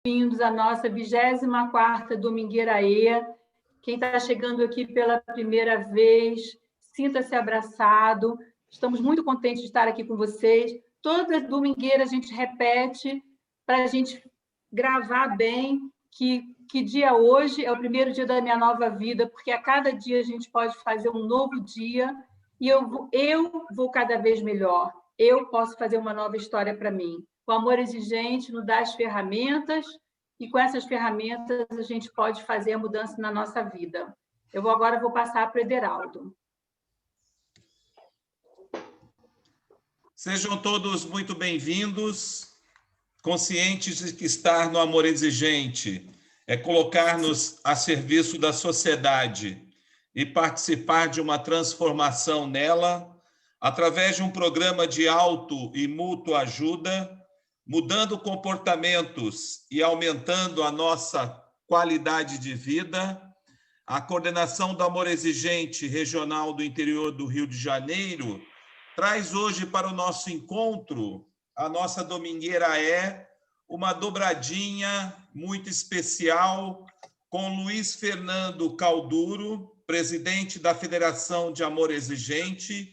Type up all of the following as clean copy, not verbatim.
bem-vindos à nossa 24ª Domingueira E. Quem está chegando aqui pela primeira vez, sinta-se abraçado. Estamos muito contentes de estar aqui com vocês. Toda domingueira a gente repete para a gente gravar bem que dia hoje é o primeiro dia da minha nova vida, porque a cada dia a gente pode fazer um novo dia e eu vou cada vez melhor. Eu posso fazer uma nova história para mim. O amor exigente nos dá as ferramentas e com essas ferramentas a gente pode fazer a mudança na nossa vida. Agora vou passar para o Ederaldo. Sejam todos muito bem-vindos, conscientes de que estar no amor exigente é colocar-nos a serviço da sociedade e participar de uma transformação nela através de um programa de auto e mútua ajuda, mudando comportamentos e aumentando a nossa qualidade de vida. A Coordenação do Amor Exigente Regional do Interior do Rio de Janeiro traz hoje para o nosso encontro, a nossa Domingueira uma dobradinha muito especial com Luiz Fernando Calduro, presidente da Federação de Amor Exigente,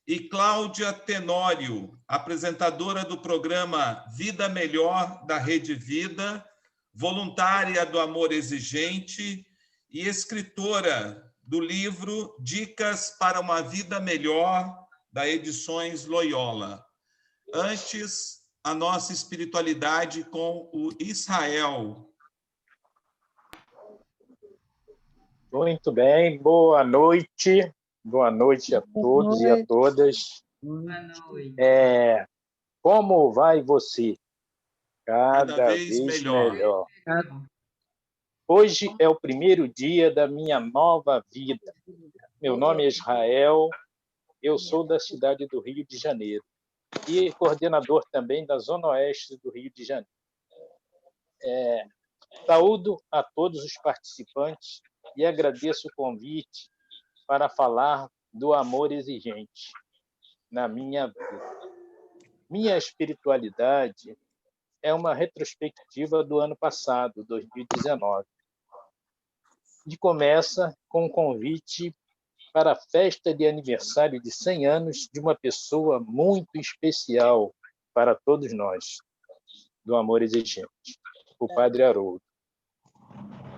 e Cláudia Tenório, apresentadora do programa Vida Melhor da Rede Vida, voluntária do Amor Exigente e escritora do livro Dicas para uma Vida Melhor, da Edições Loyola. Antes, a nossa espiritualidade com o Israel. Muito bem, boa noite a todos e a todas. Boa noite. Como vai você? Cada vez melhor. Hoje é o primeiro dia da minha nova vida. Meu nome é Israel, eu sou da cidade do Rio de Janeiro e coordenador também da Zona Oeste do Rio de Janeiro. Saúdo a todos os participantes e agradeço o convite para falar do amor exigente na minha vida. Minha espiritualidade é uma retrospectiva do ano passado, 2019, e começa com um convite para a festa de aniversário de 100 anos de uma pessoa muito especial para todos nós, do amor exigente, o Padre Haroldo.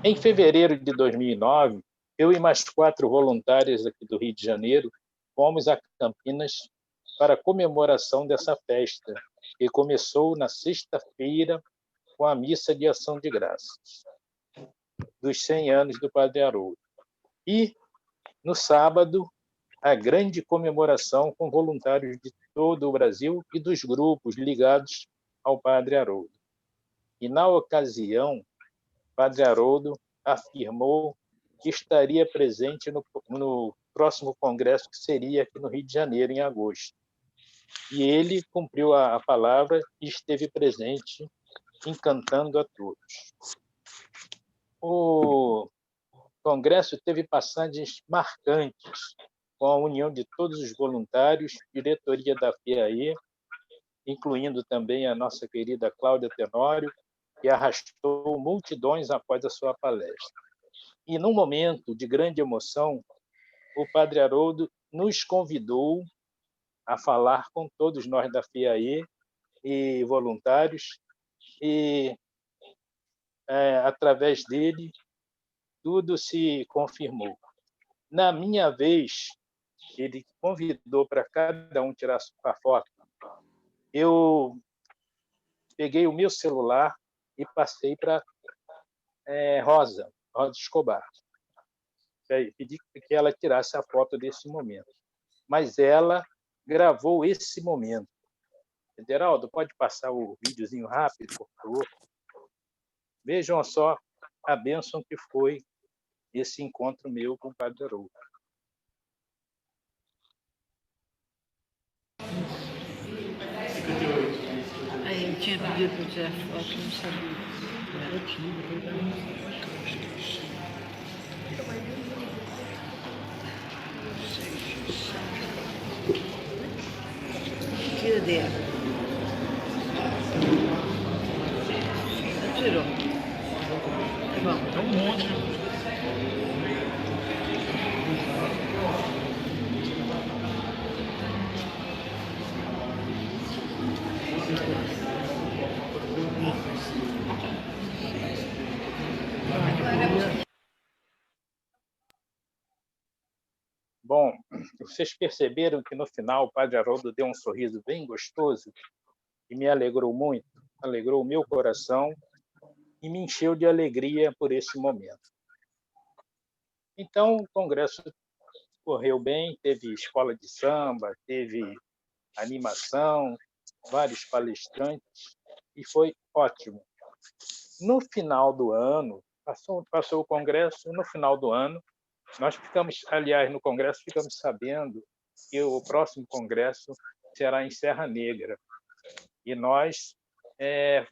Em fevereiro de 2009, eu e mais 4 voluntários aqui do Rio de Janeiro fomos a Campinas para a comemoração dessa festa, que começou na sexta-feira com a missa de ação de graças dos 100 anos do Padre Haroldo. E, no sábado, a grande comemoração com voluntários de todo o Brasil e dos grupos ligados ao Padre Haroldo. E, na ocasião, Padre Haroldo afirmou que estaria presente no próximo congresso, que seria aqui no Rio de Janeiro, em agosto. E ele cumpriu a palavra e esteve presente, encantando a todos. O congresso teve passagens marcantes, com a união de todos os voluntários, diretoria da FEAE, incluindo também a nossa querida Cláudia Tenório, que arrastou multidões após a sua palestra. E, num momento de grande emoção, o Padre Haroldo nos convidou a falar com todos nós da FEAE e voluntários, e, através dele, tudo se confirmou. Na minha vez, ele convidou para cada um tirar sua foto. Eu peguei o meu celular e passei para Rosa Escobar. Pedi que ela tirasse a foto desse momento. Mas ela gravou esse momento. Ederaldo, pode passar o videozinho rápido, por favor? Vejam só a bênção que foi esse encontro meu com o Padre Haroldo. Aí eu tinha pedido para tirar foto, não sabia. Tira dele. Tirou. Vamos. Um monte. Bom, vocês perceberam que no final o Padre Haroldo deu um sorriso bem gostoso e me alegrou muito, alegrou o meu coração e me encheu de alegria por esse momento. Então, o congresso correu bem, teve escola de samba, teve animação, vários palestrantes, e foi ótimo. No final do ano, passou o congresso, e no final do ano, nós ficamos, aliás, no congresso, ficamos sabendo que o próximo congresso será em Serra Negra. E nós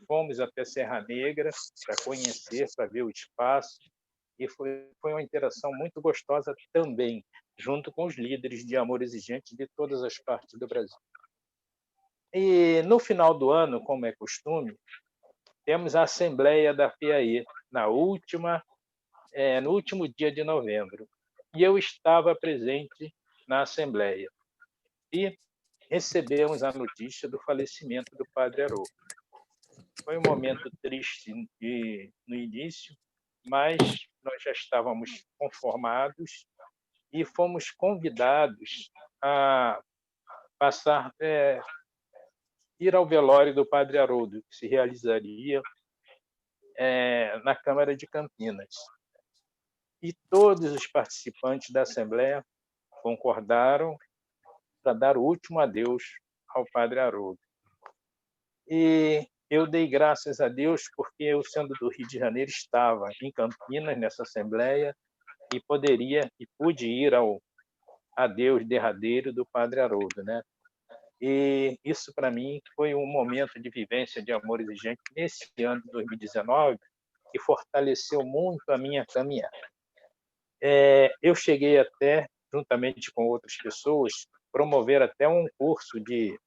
fomos até Serra Negra para conhecer, para ver o espaço, e foi uma interação muito gostosa também, junto com os líderes de Amor Exigente de todas as partes do Brasil. E no final do ano, como é costume, temos a Assembleia da PAE, no último dia de novembro. E eu estava presente na Assembleia. E recebemos a notícia do falecimento do Padre Haroldo. Foi um momento triste no início, mas nós já estávamos conformados e fomos convidados a ir ao velório do Padre Haroldo, que se realizaria na Câmara de Campinas. E todos os participantes da Assembleia concordaram para dar o último adeus ao Padre Haroldo. E eu dei graças a Deus porque eu, sendo do Rio de Janeiro, estava em Campinas nessa Assembleia e pude ir ao adeus derradeiro do Padre Haroldo, né? E isso, para mim, foi um momento de vivência de Amor Exigente nesse ano de 2019 que fortaleceu muito a minha caminhada. Eu cheguei até, juntamente com outras pessoas, promover até um curso de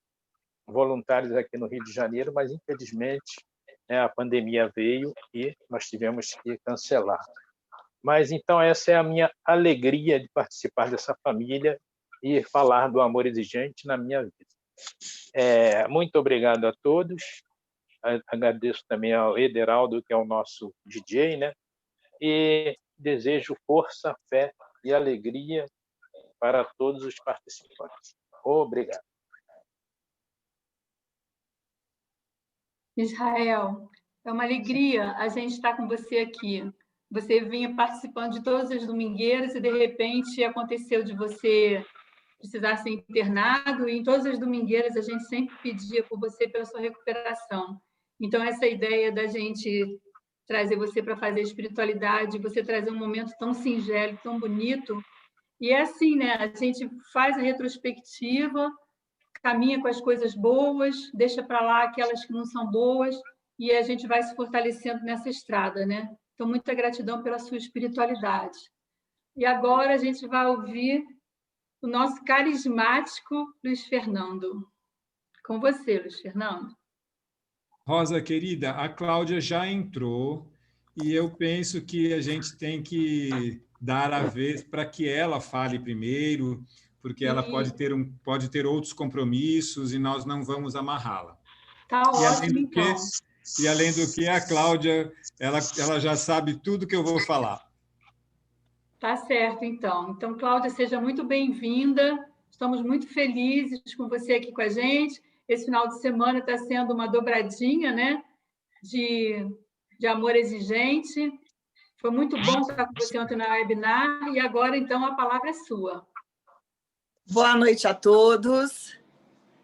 voluntários aqui no Rio de Janeiro, mas, infelizmente, a pandemia veio e nós tivemos que cancelar. Mas, então, essa é a minha alegria de participar dessa família e falar do Amor Exigente na minha vida. Muito obrigado a todos. Agradeço também ao Ederaldo, que é o nosso DJ, né? E desejo força, fé e alegria para todos os participantes. Obrigado. Israel, é uma alegria a gente estar com você aqui. Você vinha participando de todas as domingueiras e, de repente, aconteceu de você precisar ser internado, e em todas as domingueiras a gente sempre pedia por você, pela sua recuperação. Então, essa ideia da gente trazer você para fazer espiritualidade, você trazer um momento tão singelo, tão bonito, e é assim, né? A gente faz a retrospectiva, caminha com as coisas boas, deixa para lá aquelas que não são boas, e a gente vai se fortalecendo nessa estrada, né? Então, muita gratidão pela sua espiritualidade. E agora a gente vai ouvir o nosso carismático Luiz Fernando. Com você, Luiz Fernando. Rosa, querida, a Cláudia já entrou e eu penso que a gente tem que dar a vez para que ela fale primeiro, porque ela pode ter outros compromissos e nós não vamos amarrá-la. Tá ótimo, então. E além do que, a Cláudia, ela já sabe tudo que eu vou falar. Tá certo, então. Então, Cláudia, seja muito bem-vinda. Estamos muito felizes com você aqui com a gente. Esse final de semana está sendo uma dobradinha, né? De Amor Exigente. Foi muito bom estar com você ontem na webinar. E agora, então, a palavra é sua. Boa noite a todos.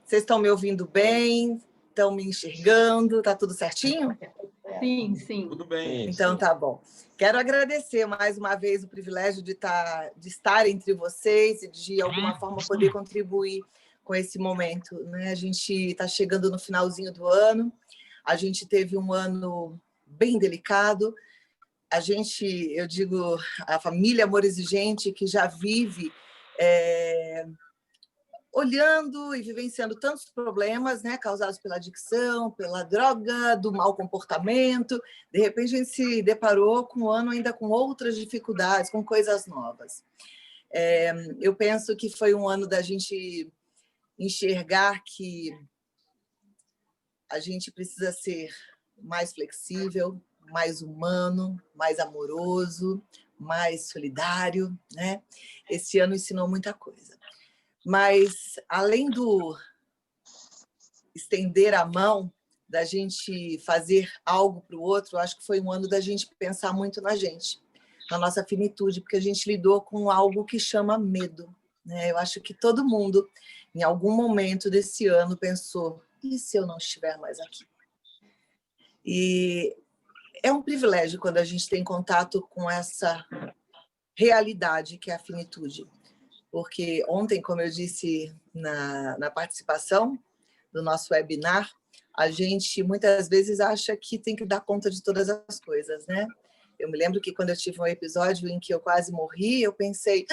Vocês estão me ouvindo bem? Estão me enxergando? Está tudo certinho? Sim, sim. Tudo bem. Então, tá bom. Quero agradecer mais uma vez o privilégio de estar entre vocês e de alguma forma poder contribuir com esse momento, né? A gente está chegando no finalzinho do ano, a gente teve um ano bem delicado, eu digo, a família Amor Exigente, que já vive olhando e vivenciando tantos problemas, né, causados pela adicção, pela droga, do mau comportamento. De repente, a gente se deparou com um ano ainda com outras dificuldades, com coisas novas. Eu penso que foi um ano da gente enxergar que a gente precisa ser mais flexível, mais humano, mais amoroso, mais solidário, né? Esse ano ensinou muita coisa. Mas, além do estender a mão, da gente fazer algo para o outro, eu acho que foi um ano da gente pensar muito na gente, na nossa finitude, porque a gente lidou com algo que chama medo, né? Eu acho que todo mundo, em algum momento desse ano, pensou: e se eu não estiver mais aqui? E é um privilégio quando a gente tem contato com essa realidade que é a finitude. Porque ontem, como eu disse na participação do nosso webinar, a gente muitas vezes acha que tem que dar conta de todas as coisas, né? Eu me lembro que quando eu tive um episódio em que eu quase morri, eu pensei: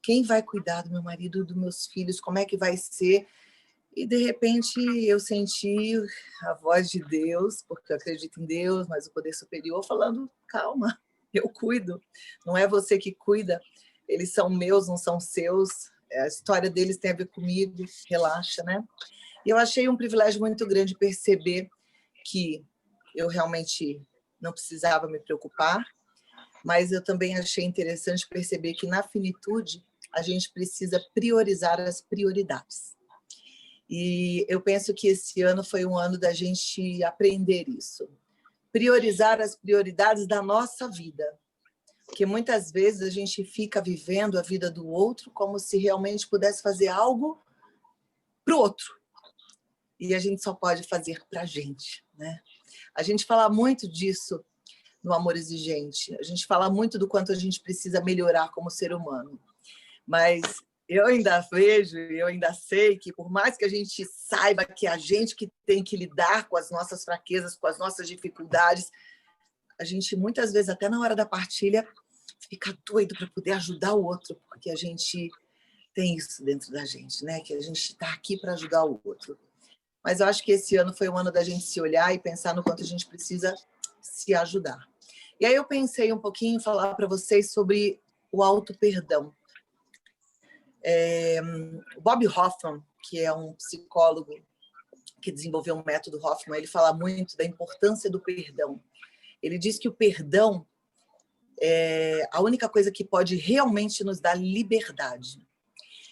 quem vai cuidar do meu marido, dos meus filhos? Como é que vai ser? E, de repente, eu senti a voz de Deus, porque eu acredito em Deus, mas o poder superior, falando: calma, eu cuido. Não é você que cuida, eles são meus, não são seus. A história deles tem a ver comigo, relaxa, né? E eu achei um privilégio muito grande perceber que eu realmente não precisava me preocupar, mas eu também achei interessante perceber que, na finitude, a gente precisa priorizar as prioridades. E eu penso que esse ano foi um ano da gente aprender isso. Priorizar as prioridades da nossa vida. Porque muitas vezes a gente fica vivendo a vida do outro como se realmente pudesse fazer algo para o outro. E a gente só pode fazer para a gente, né? A gente fala muito disso no Amor Exigente. A gente fala muito do quanto a gente precisa melhorar como ser humano. Mas eu ainda vejo, eu ainda sei que, por mais que a gente saiba que é a gente que tem que lidar com as nossas fraquezas, com as nossas dificuldades, a gente muitas vezes, até na hora da partilha, fica doido para poder ajudar o outro, porque a gente tem isso dentro da gente, né? Que a gente está aqui para ajudar o outro. Mas eu acho que esse ano foi um ano da gente se olhar e pensar no quanto a gente precisa se ajudar. E aí eu pensei um pouquinho em falar para vocês sobre o auto-perdão. O Bob Hoffman, que é um psicólogo que desenvolveu um método Hoffman, ele fala muito da importância do perdão. Ele diz que o perdão é a única coisa que pode realmente nos dar liberdade.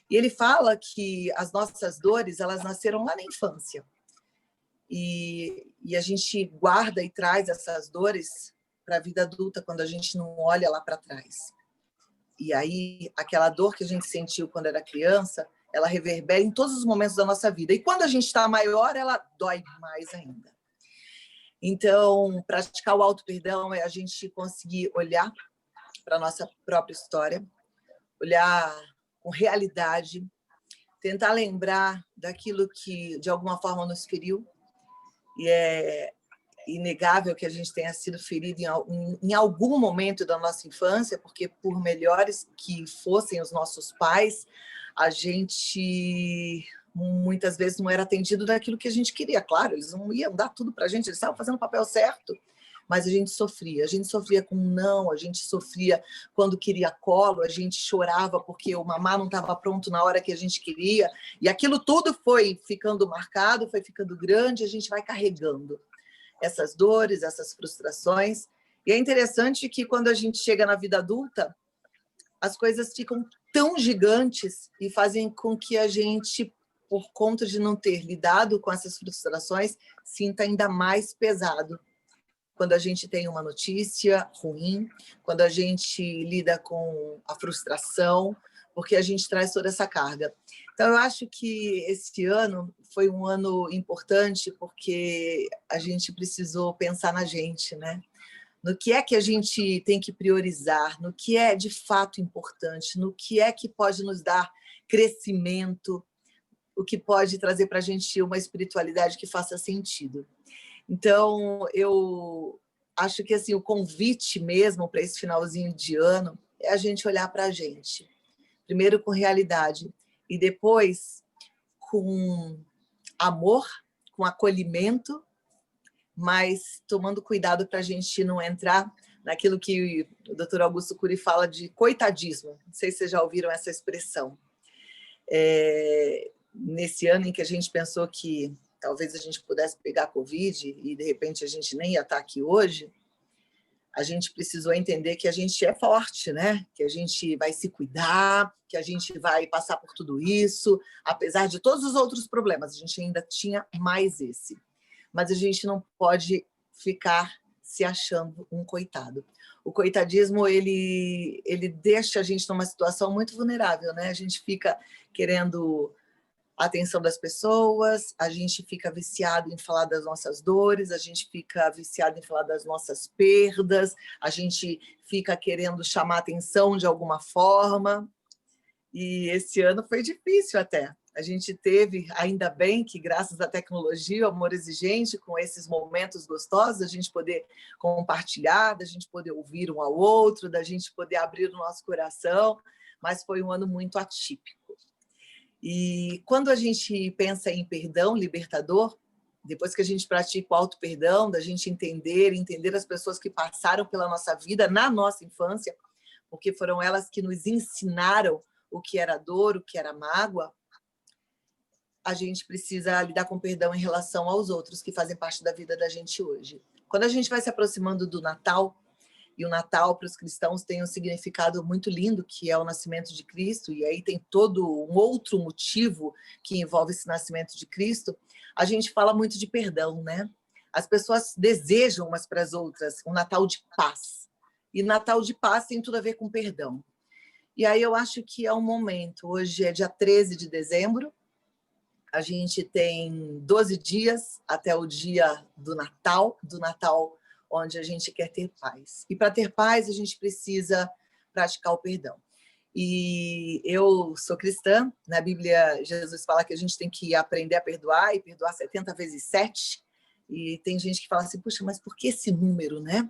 E ele fala que as nossas dores, elas nasceram lá na infância. E a gente guarda e traz essas dores para a vida adulta quando a gente não olha lá para trás. E aí, aquela dor que a gente sentiu quando era criança, ela reverbera em todos os momentos da nossa vida. E quando a gente está maior, ela dói mais ainda. Então, praticar o auto-perdão é a gente conseguir olhar para a nossa própria história, olhar com realidade, tentar lembrar daquilo que, de alguma forma, nos feriu. E é inegável que a gente tenha sido ferido em algum momento da nossa infância, porque, por melhores que fossem os nossos pais, a gente muitas vezes não era atendido daquilo que a gente queria. Claro, eles não iam dar tudo para a gente, eles estavam fazendo o papel certo, mas a gente sofria com não, a gente sofria quando queria colo, a gente chorava porque o mamar não estava pronto na hora que a gente queria, e aquilo tudo foi ficando marcado, foi ficando grande, a gente vai carregando essas dores, essas frustrações. E é interessante que quando a gente chega na vida adulta, as coisas ficam tão gigantes e fazem com que a gente, por conta de não ter lidado com essas frustrações, sinta ainda mais pesado. Quando a gente tem uma notícia ruim, quando a gente lida com a frustração, porque a gente traz toda essa carga. Então, eu acho que esse ano foi um ano importante porque a gente precisou pensar na gente, né? No que é que a gente tem que priorizar, no que é de fato importante, no que é que pode nos dar crescimento, o que pode trazer para a gente uma espiritualidade que faça sentido. Então, eu acho que assim, o convite mesmo para esse finalzinho de ano é a gente olhar para a gente. Primeiro com realidade e depois com amor, com acolhimento, mas tomando cuidado para a gente não entrar naquilo que o Dr. Augusto Cury fala de coitadismo. Não sei se vocês já ouviram essa expressão. Nesse ano em que a gente pensou que talvez a gente pudesse pegar Covid e, de repente, a gente nem ia estar aqui hoje, a gente precisou entender que a gente é forte, né? Que a gente vai se cuidar, que a gente vai passar por tudo isso. Apesar de todos os outros problemas, a gente ainda tinha mais esse. Mas a gente não pode ficar se achando um coitado. O coitadismo, ele deixa a gente numa situação muito vulnerável, né? A gente fica querendo a atenção das pessoas, a gente fica viciado em falar das nossas dores, a gente fica viciado em falar das nossas perdas, a gente fica querendo chamar atenção de alguma forma. E esse ano foi difícil até. A gente teve, ainda bem que graças à tecnologia, o Amor Exigente, com esses momentos gostosos, a gente poder compartilhar, da gente poder ouvir um ao outro, da gente poder abrir o nosso coração, mas foi um ano muito atípico. E quando a gente pensa em perdão libertador, depois que a gente pratica o auto-perdão, da gente entender as pessoas que passaram pela nossa vida, na nossa infância, porque foram elas que nos ensinaram o que era dor, o que era mágoa, a gente precisa lidar com perdão em relação aos outros que fazem parte da vida da gente hoje. Quando a gente vai se aproximando do Natal, e o Natal para os cristãos tem um significado muito lindo, que é o nascimento de Cristo, e aí tem todo um outro motivo que envolve esse nascimento de Cristo, a gente fala muito de perdão, né? As pessoas desejam umas para as outras um Natal de paz. E Natal de paz tem tudo a ver com perdão. E aí eu acho que é um momento. Hoje é dia 13 de dezembro, a gente tem 12 dias até o dia do Natal onde a gente quer ter paz. E para ter paz, a gente precisa praticar o perdão. E eu sou cristã, na Bíblia Jesus fala que a gente tem que aprender a perdoar e perdoar 70 vezes 7. E tem gente que fala assim, puxa, mas por que esse número, né?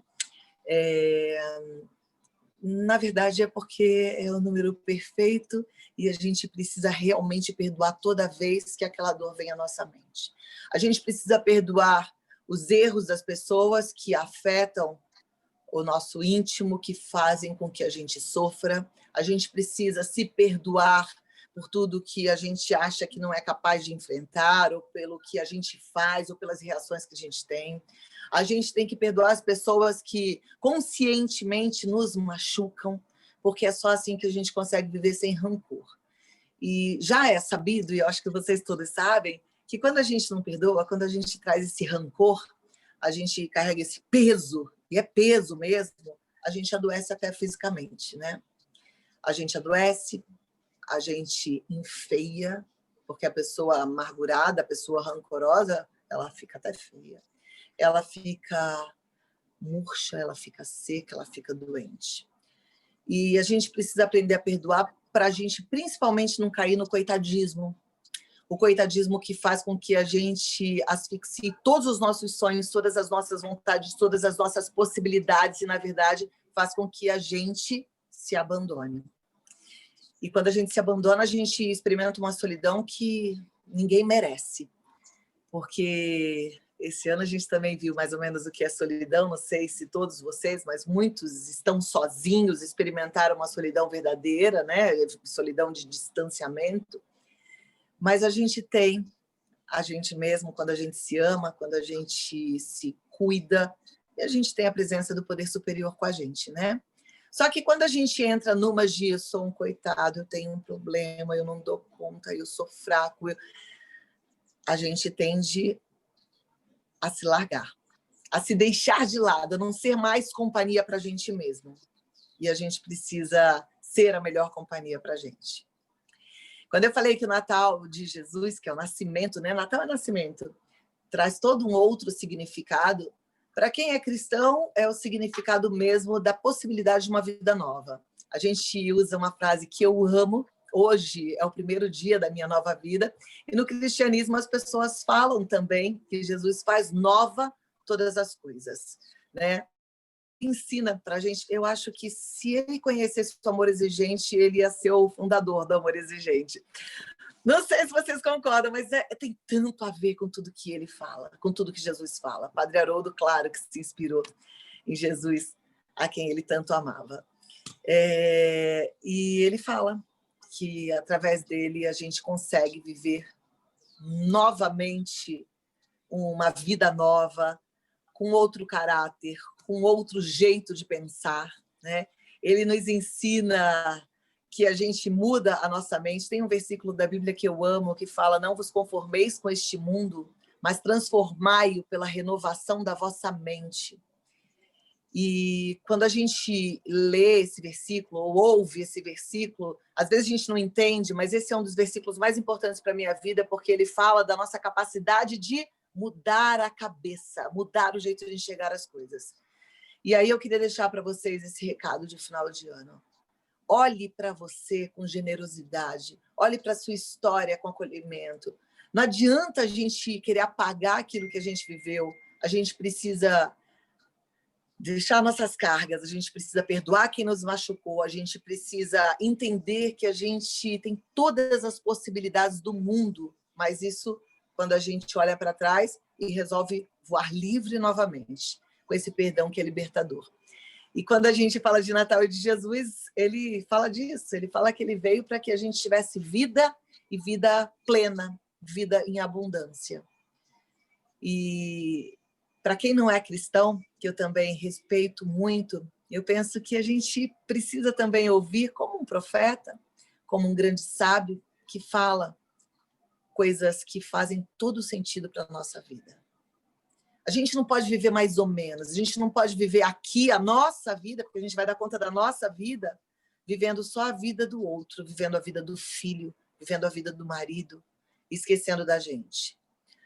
Na verdade, é porque é o número perfeito e a gente precisa realmente perdoar toda vez que aquela dor vem à nossa mente. A gente precisa perdoar os erros das pessoas que afetam o nosso íntimo, que fazem com que a gente sofra. A gente precisa se perdoar por tudo que a gente acha que não é capaz de enfrentar, ou pelo que a gente faz, ou pelas reações que a gente tem. A gente tem que perdoar as pessoas que conscientemente nos machucam, porque é só assim que a gente consegue viver sem rancor. E já é sabido, e eu acho que vocês todos sabem, que quando a gente não perdoa, quando a gente traz esse rancor, a gente carrega esse peso, e é peso mesmo, a gente adoece até fisicamente, né? A gente adoece, a gente enfeia, porque a pessoa amargurada, a pessoa rancorosa, ela fica até feia. Ela fica murcha, ela fica seca, ela fica doente. E a gente precisa aprender a perdoar para a gente, principalmente, não cair no coitadismo. O coitadismo que faz com que a gente asfixie todos os nossos sonhos, todas as nossas vontades, todas as nossas possibilidades, e, na verdade, faz com que a gente se abandone. E quando a gente se abandona, a gente experimenta uma solidão que ninguém merece. Porque esse ano a gente também viu mais ou menos o que é solidão, não sei se todos vocês, mas muitos estão sozinhos, experimentaram uma solidão verdadeira, né? Solidão de distanciamento. Mas a gente tem, a gente mesmo, quando a gente se ama, quando a gente se cuida, e a gente tem a presença do poder superior com a gente, né? Só que quando a gente entra numa de eu sou um coitado, eu tenho um problema, eu não dou conta, eu sou fraco, a gente tende a se largar, a se deixar de lado, a não ser mais companhia para a gente mesmo. E a gente precisa ser a melhor companhia para a gente. Quando eu falei que o Natal de Jesus, que é o nascimento, né? Natal é nascimento, traz todo um outro significado. Para quem é cristão, é o significado mesmo da possibilidade de uma vida nova. A gente usa uma frase que eu amo, hoje é o primeiro dia da minha nova vida, e no cristianismo as pessoas falam também que Jesus faz nova todas as coisas, né? Ensina para a gente, eu acho que se ele conhecesse o amor exigente, ele ia ser o fundador do amor exigente. Não sei se vocês concordam, mas tem tanto a ver com tudo que ele fala, com tudo que Jesus fala. Padre Haroldo, claro, que se inspirou em Jesus, a quem ele tanto amava. E ele fala que, através dele, a gente consegue viver novamente uma vida nova, com outro caráter, com outro jeito de pensar, né? Ele nos ensina que a gente muda a nossa mente. Tem um versículo da Bíblia que eu amo, que fala: não vos conformeis com este mundo, mas transformai-o pela renovação da vossa mente. E quando a gente lê esse versículo, ou ouve esse versículo, às vezes a gente não entende, mas esse é um dos versículos mais importantes para a minha vida, porque ele fala da nossa capacidade de mudar a cabeça, mudar o jeito de enxergar as coisas. E aí eu queria deixar para vocês esse recado de final de ano. Olhe para você com generosidade, olhe para a sua história com acolhimento. Não adianta a gente querer apagar aquilo que a gente viveu, a gente precisa deixar nossas cargas, a gente precisa perdoar quem nos machucou, a gente precisa entender que a gente tem todas as possibilidades do mundo, mas isso quando a gente olha para trás e resolve voar livre novamente, com esse perdão que é libertador. E quando a gente fala de Natal e de Jesus, ele fala disso, ele fala que ele veio para que a gente tivesse vida e vida plena, vida em abundância. E para quem não é cristão, que eu também respeito muito, eu penso que a gente precisa também ouvir como um profeta, como um grande sábio, que fala coisas que fazem todo sentido para a nossa vida. A gente não pode viver mais ou menos, a gente não pode viver aqui a nossa vida, porque a gente vai dar conta da nossa vida, vivendo só a vida do outro, vivendo a vida do filho, vivendo a vida do marido, esquecendo da gente.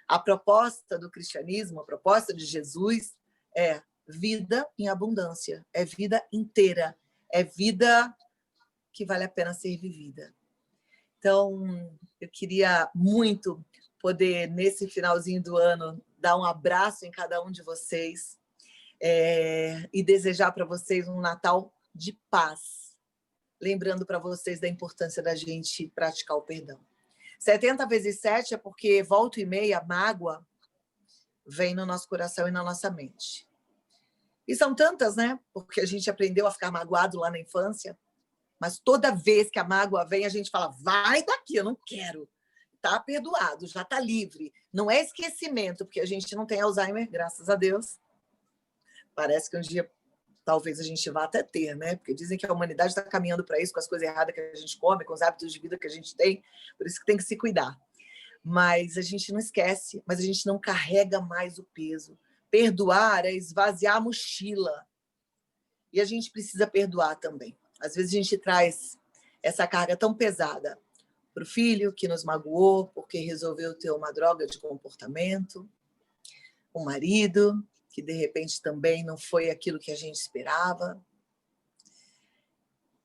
A proposta do cristianismo, a proposta de Jesus é vida em abundância, é vida inteira, é vida que vale a pena ser vivida. Então, eu queria muito poder, nesse finalzinho do ano, dar um abraço em cada um de vocês e desejar para vocês um Natal de paz, lembrando para vocês da importância da gente praticar o perdão. 70 vezes 7 é porque volta e meia a mágoa vem no nosso coração e na nossa mente. E são tantas, né? Porque a gente aprendeu a ficar magoado lá na infância, mas toda vez que a mágoa vem, a gente fala: vai daqui, eu não quero. Está perdoado, já está livre. Não é esquecimento, porque a gente não tem Alzheimer, graças a Deus. Parece que um dia talvez a gente vá até ter, né? Porque dizem que a humanidade está caminhando para isso, com as coisas erradas que a gente come, com os hábitos de vida que a gente tem, por isso que tem que se cuidar. Mas a gente não esquece, mas a gente não carrega mais o peso. Perdoar é esvaziar a mochila. E a gente precisa perdoar também. Às vezes a gente traz essa carga tão pesada para o filho que nos magoou porque resolveu ter uma droga de comportamento, o marido que de repente também não foi aquilo que a gente esperava.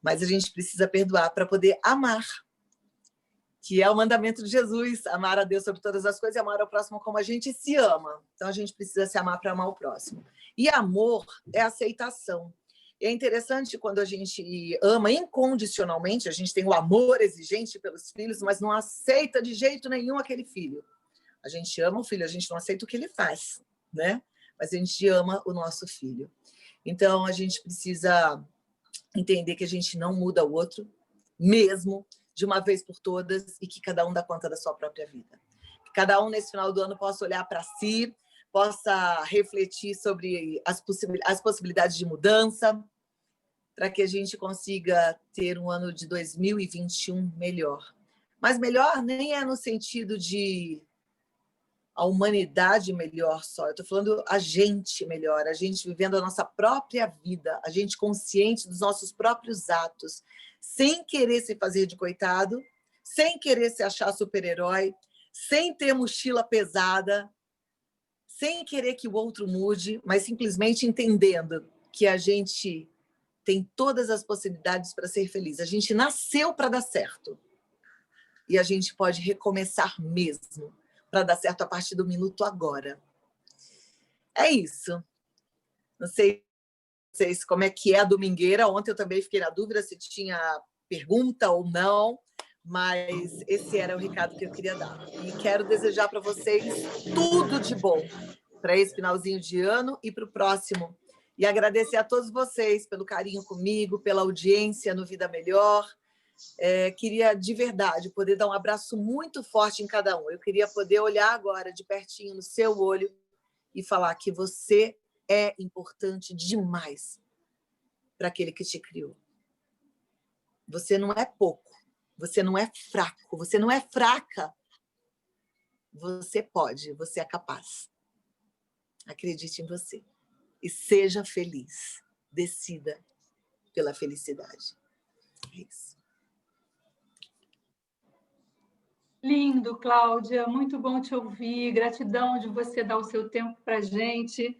Mas a gente precisa perdoar para poder amar, que é o mandamento de Jesus, amar a Deus sobre todas as coisas e amar ao próximo como a gente se ama. Então a gente precisa se amar para amar o próximo. E amor é aceitação. E é interessante quando a gente ama incondicionalmente, a gente tem o amor exigente pelos filhos, mas não aceita de jeito nenhum aquele filho. A gente ama o filho, a gente não aceita o que ele faz, né? Mas a gente ama o nosso filho. Então, a gente precisa entender que a gente não muda o outro, mesmo, de uma vez por todas, e que cada um dá conta da sua própria vida. Que cada um, nesse final do ano, possa olhar para si, possa refletir sobre as possibilidades de mudança, para que a gente consiga ter um ano de 2021 melhor. Mas melhor nem é no sentido de a humanidade melhor só. Eu estou falando a gente melhor, a gente vivendo a nossa própria vida, a gente consciente dos nossos próprios atos, sem querer se fazer de coitado, sem querer se achar super-herói, sem ter mochila pesada, sem querer que o outro mude, mas simplesmente entendendo que a gente tem todas as possibilidades para ser feliz. A gente nasceu para dar certo. E a gente pode recomeçar mesmo para dar certo a partir do minuto agora. É isso. Não sei como é que é a domingueira. Ontem eu também fiquei na dúvida se tinha pergunta ou não, mas esse era o recado que eu queria dar. E quero desejar para vocês tudo de bom para esse finalzinho de ano e para o próximo. E agradecer a todos vocês pelo carinho comigo, pela audiência no Vida Melhor. Queria, de verdade, poder dar um abraço muito forte em cada um. Eu queria poder olhar agora de pertinho no seu olho e falar que você é importante demais para aquele que te criou. Você não é pouco, você não é fraco, você não é fraca. Você pode, você é capaz. Acredite em você. E seja feliz. Decida pela felicidade. É isso. Lindo, Cláudia. Muito bom te ouvir. Gratidão de você dar o seu tempo para a gente.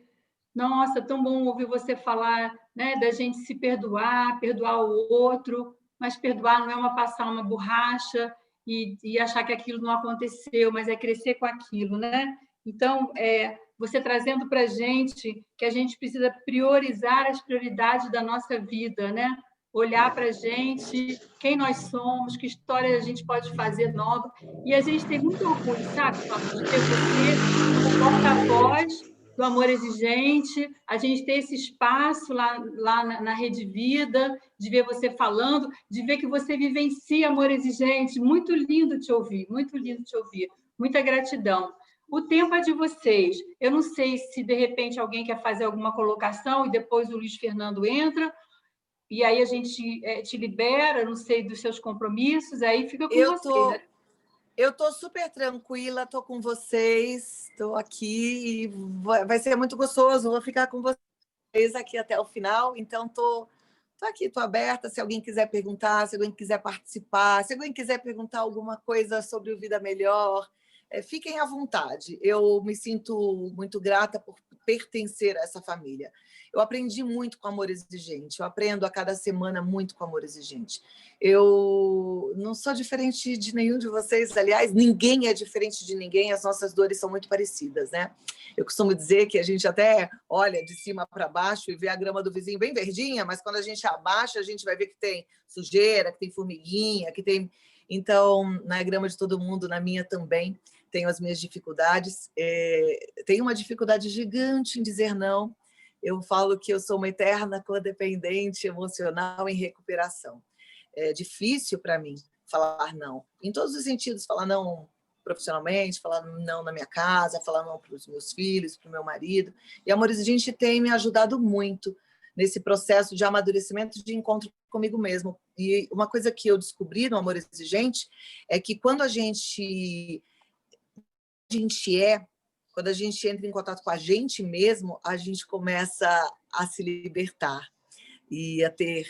Nossa, tão bom ouvir você falar, né, da gente se perdoar, perdoar o outro, mas perdoar não é passar uma borracha e achar que aquilo não aconteceu, mas é crescer com aquilo, né? Então, você trazendo para a gente que a gente precisa priorizar as prioridades da nossa vida, né? Olhar para a gente, quem nós somos, que história a gente pode fazer nova. E a gente tem muito orgulho, sabe, Cláudia, de ter você como porta-voz do Amor Exigente, a gente ter esse espaço lá na Rede Vida, de ver você falando, de ver que você vivencia Amor Exigente. Muito lindo te ouvir, muito lindo te ouvir. Muita gratidão. O tempo é de vocês. Eu não sei se, de repente, alguém quer fazer alguma colocação e depois o Luiz Fernando entra, e aí a gente te libera, não sei, dos seus compromissos, aí fica com vocês, né? Eu estou super tranquila, estou com vocês, estou aqui e vai ser muito gostoso, vou ficar com vocês aqui até o final, então estou aqui, estou aberta, se alguém quiser perguntar, se alguém quiser participar, se alguém quiser perguntar alguma coisa sobre o Vida Melhor, fiquem à vontade. Eu me sinto muito grata por pertencer a essa família. Eu aprendi muito com Amor Exigente, eu aprendo a cada semana muito com Amor Exigente. Eu não sou diferente de nenhum de vocês, aliás, ninguém é diferente de ninguém, as nossas dores são muito parecidas, né? Eu costumo dizer que a gente até olha de cima para baixo e vê a grama do vizinho bem verdinha, mas quando a gente abaixa, a gente vai ver que tem sujeira, que tem formiguinha, que tem... Então, na grama de todo mundo, na minha também, tenho as minhas dificuldades. Tenho uma dificuldade gigante em dizer não. Eu falo que eu sou uma eterna codependente emocional em recuperação. É difícil para mim falar não, em todos os sentidos, falar não profissionalmente, falar não na minha casa, falar não para os meus filhos, para o meu marido. E Amor Exigente tem me ajudado muito nesse processo de amadurecimento, de encontro comigo mesmo. E uma coisa que eu descobri no Amor Exigente é que quando a gente quando a gente entra em contato com a gente mesmo, a gente começa a se libertar e a ter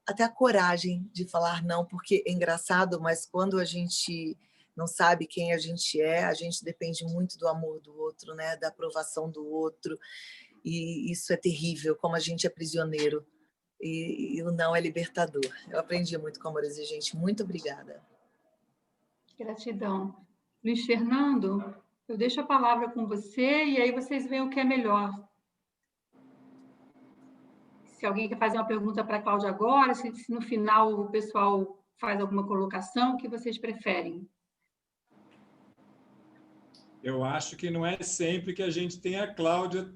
até a coragem de falar não, porque é engraçado, mas quando a gente não sabe quem a gente depende muito do amor do outro, né? Da aprovação do outro, e isso é terrível, como a gente é prisioneiro, e o não é libertador. Eu aprendi muito com Amor Exigente. Muito obrigada. Gratidão. Luiz Fernando, eu deixo a palavra com você e aí vocês veem o que é melhor. Se alguém quer fazer uma pergunta para a Cláudia agora, se no final o pessoal faz alguma colocação, o que vocês preferem? Eu acho que não é sempre que a gente tem a Cláudia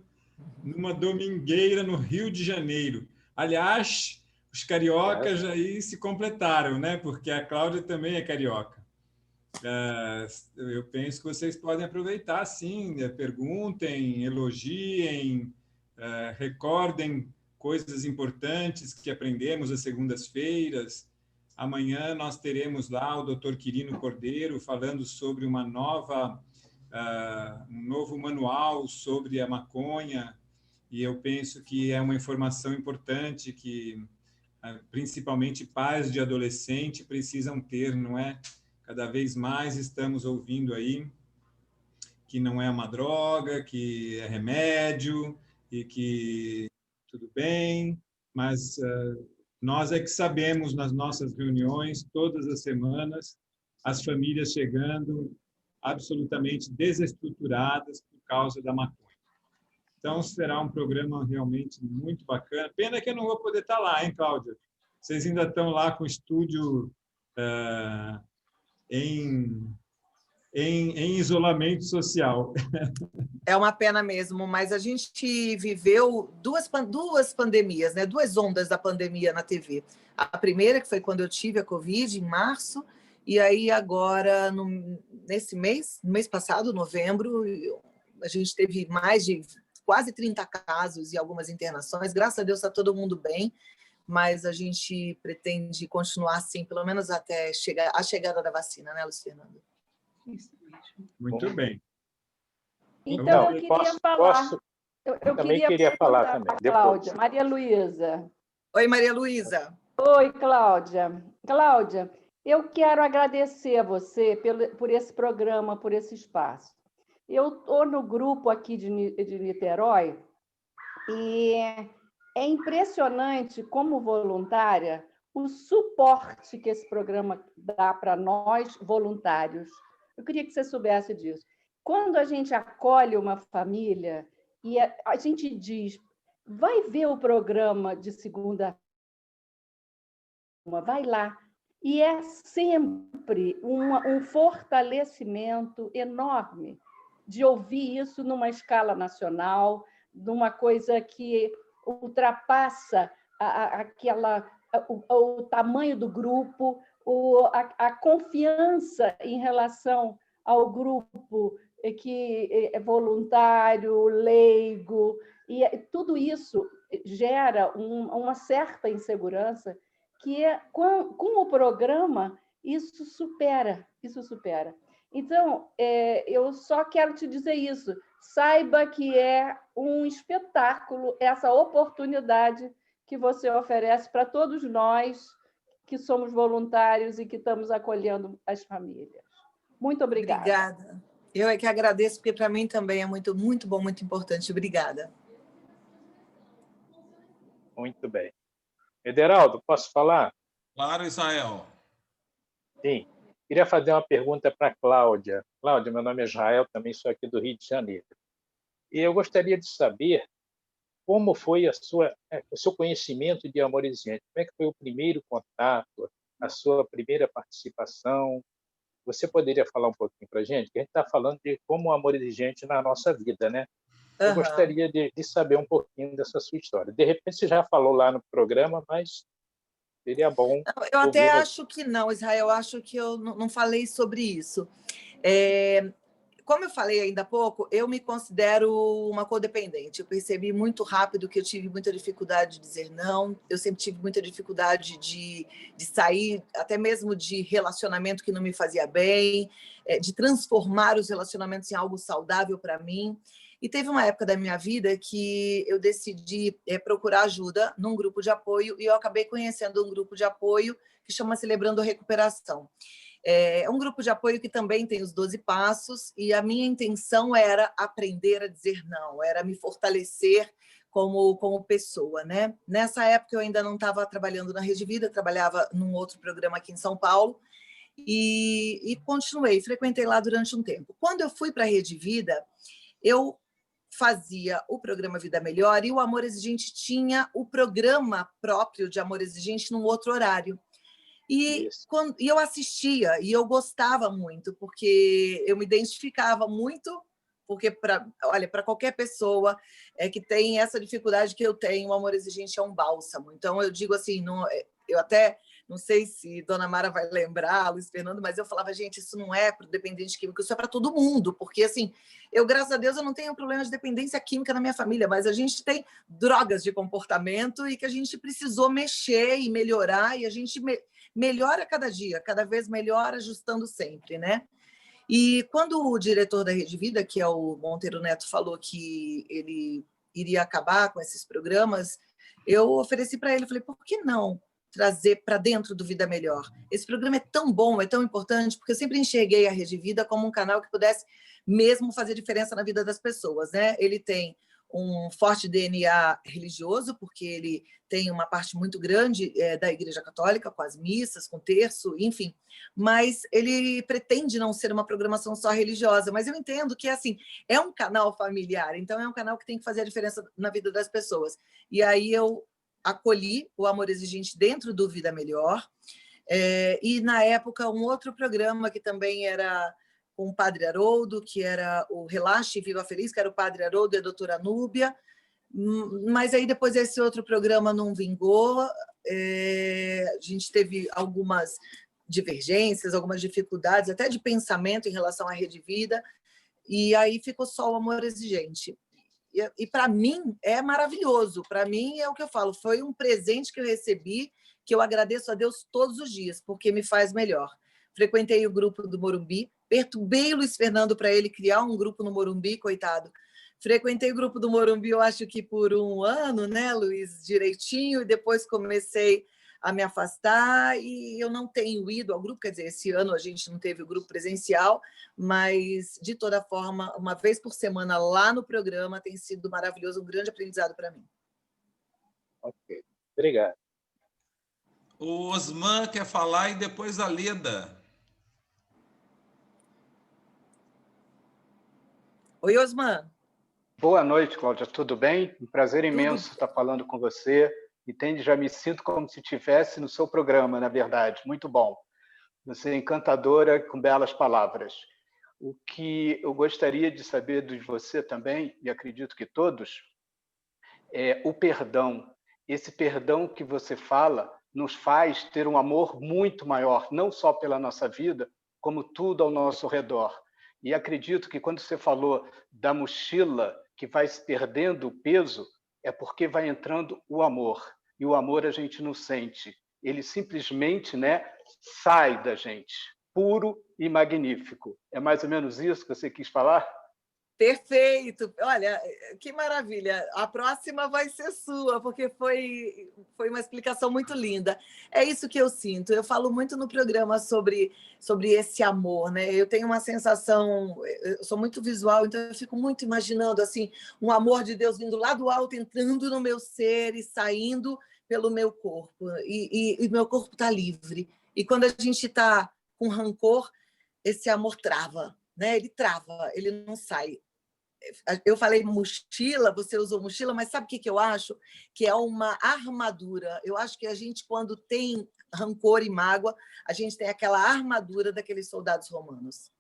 numa domingueira no Rio de Janeiro. Aliás, os cariocas aí se completaram, né? Porque a Cláudia também é carioca. Eu penso que vocês podem aproveitar, sim, perguntem, elogiem, recordem coisas importantes que aprendemos às segundas-feiras. Amanhã nós teremos lá o Dr. Quirino Cordeiro falando sobre um novo manual sobre a maconha, e eu penso que é uma informação importante que principalmente pais de adolescente precisam ter, não é? Cada vez mais estamos ouvindo aí que não é uma droga, que é remédio e que tudo bem, mas nós é que sabemos nas nossas reuniões, todas as semanas, as famílias chegando absolutamente desestruturadas por causa da maconha. Então, será um programa realmente muito bacana. Pena que eu não vou poder estar lá, hein, Cláudia? Vocês ainda estão lá com o estúdio em isolamento social. É uma pena mesmo, mas a gente viveu duas pandemias, né? 2 ondas da pandemia na TV. A primeira, que foi quando eu tive a Covid, em março, e aí agora, nesse mês, no mês passado, novembro, a gente teve mais de quase 30 casos e algumas internações. Graças a Deus está todo mundo bem, mas a gente pretende continuar assim, pelo menos até a chegada da vacina, né, Luiz Fernando? Isso mesmo. Muito bem. Então, eu queria falar. Eu também queria falar também. Cláudia, Maria Luísa. Oi, Maria Luísa. Oi, Cláudia. Cláudia, eu quero agradecer a você por esse programa, por esse espaço. Eu estou no grupo aqui de Niterói e é impressionante, como voluntária, o suporte que esse programa dá para nós, voluntários. Eu queria que você soubesse disso. Quando a gente acolhe uma família e a gente diz, vai ver o programa de segunda, vai lá. E é sempre um fortalecimento enorme de ouvir isso numa escala nacional, numa coisa que ultrapassa o tamanho do grupo, a confiança em relação ao grupo que é voluntário, leigo, e tudo isso gera uma certa insegurança que com o programa isso supera. Então, eu só quero te dizer isso. Saiba que é um espetáculo essa oportunidade que você oferece para todos nós que somos voluntários e que estamos acolhendo as famílias. Muito obrigada. Obrigada. Eu é que agradeço, porque para mim também é muito, muito bom, muito importante. Obrigada. Muito bem. Ederaldo, posso falar? Claro, Israel. Sim. Queria fazer uma pergunta para a Cláudia. Cláudia, meu nome é Israel, também sou aqui do Rio de Janeiro. E eu gostaria de saber como foi o seu conhecimento de Amor Exigente. Como é que foi o primeiro contato, a sua primeira participação? Você poderia falar um pouquinho para a gente? Que a gente está falando de como o amor exigente na nossa vida, né? Eu gostaria de saber um pouquinho dessa sua história. De repente, você já falou lá no programa, mas seria bom. Eu até acho que não, Israel. Eu acho que eu não falei sobre isso. Como eu falei ainda há pouco, eu me considero uma codependente. Eu percebi muito rápido que eu tive muita dificuldade de dizer não. Eu sempre tive muita dificuldade de sair, até mesmo de relacionamento que não me fazia bem, de transformar os relacionamentos em algo saudável para mim. E teve uma época da minha vida que eu decidi procurar ajuda num grupo de apoio e eu acabei conhecendo um grupo de apoio que chama Celebrando a Recuperação. É um grupo de apoio que também tem os 12 passos e a minha intenção era aprender a dizer não, era me fortalecer como pessoa, né? Nessa época eu ainda não estava trabalhando na Rede Vida, trabalhava num outro programa aqui em São Paulo e continuei, frequentei lá durante um tempo. Quando eu fui para a Rede Vida, eu fazia o programa Vida Melhor e o Amor Exigente tinha o programa próprio de Amor Exigente num outro horário. E eu assistia, e eu gostava muito, porque eu me identificava muito, porque, para qualquer pessoa que tem essa dificuldade que eu tenho, o Amor Exigente é um bálsamo. Então, eu digo assim, eu até não sei se Dona Mara vai lembrar, Luiz Fernando, mas eu falava, gente, isso não é para o dependente químico, isso é para todo mundo, porque, assim, graças a Deus, eu não tenho problema de dependência química na minha família, mas a gente tem drogas de comportamento e que a gente precisou mexer e melhorar, e a gente melhora cada dia, cada vez melhor, ajustando sempre, né? E quando o diretor da Rede Vida, que é o Monteiro Neto, falou que ele iria acabar com esses programas, eu ofereci para ele, falei, por que não trazer para dentro do Vida Melhor? Esse programa é tão bom, é tão importante, porque eu sempre enxerguei a Rede Vida como um canal que pudesse mesmo fazer diferença na vida das pessoas, né? Ele tem um forte DNA religioso, porque ele tem uma parte muito grande da Igreja Católica, com as missas, com o terço, enfim. Mas ele pretende não ser uma programação só religiosa. Mas eu entendo que assim, é um canal familiar, então é um canal que tem que fazer a diferença na vida das pessoas. E aí eu acolhi o Amor Exigente dentro do Vida Melhor. E, na época, um outro programa que também era com o Padre Haroldo, que era o Relaxe e Viva Feliz, que era o Padre Haroldo e a doutora Núbia, mas aí depois esse outro programa não vingou, a gente teve algumas divergências, algumas dificuldades, até de pensamento em relação à Rede Vida, e aí ficou só o Amor Exigente. E para mim é maravilhoso, para mim é o que eu falo, foi um presente que eu recebi, que eu agradeço a Deus todos os dias, porque me faz melhor. Frequentei o grupo do Morumbi, perturbei o Luiz Fernando para ele criar um grupo no Morumbi, coitado. Frequentei o grupo do Morumbi, eu acho que por 1 ano, né, Luiz, direitinho, e depois comecei a me afastar e eu não tenho ido ao grupo, quer dizer, esse ano a gente não teve o grupo presencial, mas, de toda forma, uma vez por semana lá no programa tem sido maravilhoso, um grande aprendizado para mim. Ok, obrigado. O Osman quer falar e depois a Leda. Oi, Osman. Boa noite, Cláudia. Tudo bem? Um prazer imenso estar falando com você. Entende? Já me sinto como se estivesse no seu programa, na verdade. Muito bom. Você é encantadora, com belas palavras. O que eu gostaria de saber de você também, e acredito que todos, é o perdão. Esse perdão que você fala nos faz ter um amor muito maior, não só pela nossa vida, como tudo ao nosso redor. E acredito que quando você falou da mochila que vai se perdendo o peso, é porque vai entrando o amor. E o amor a gente não sente. Ele simplesmente, né, sai da gente, puro e magnífico. É mais ou menos isso que você quis falar? Perfeito. Olha, que maravilha. A próxima vai ser sua, porque foi uma explicação muito linda. É isso que eu sinto. Eu falo muito no programa sobre esse amor, né? Eu tenho uma sensação, eu sou muito visual, então eu fico muito imaginando assim, um amor de Deus vindo lá do alto, entrando no meu ser e saindo pelo meu corpo. E meu corpo está livre. E quando a gente está com rancor, esse amor trava. Né? Ele trava, ele não sai. Eu falei mochila, você usou mochila, mas sabe o que eu acho? Que é uma armadura. Eu acho que a gente, quando tem rancor e mágoa, a gente tem aquela armadura daqueles soldados romanos.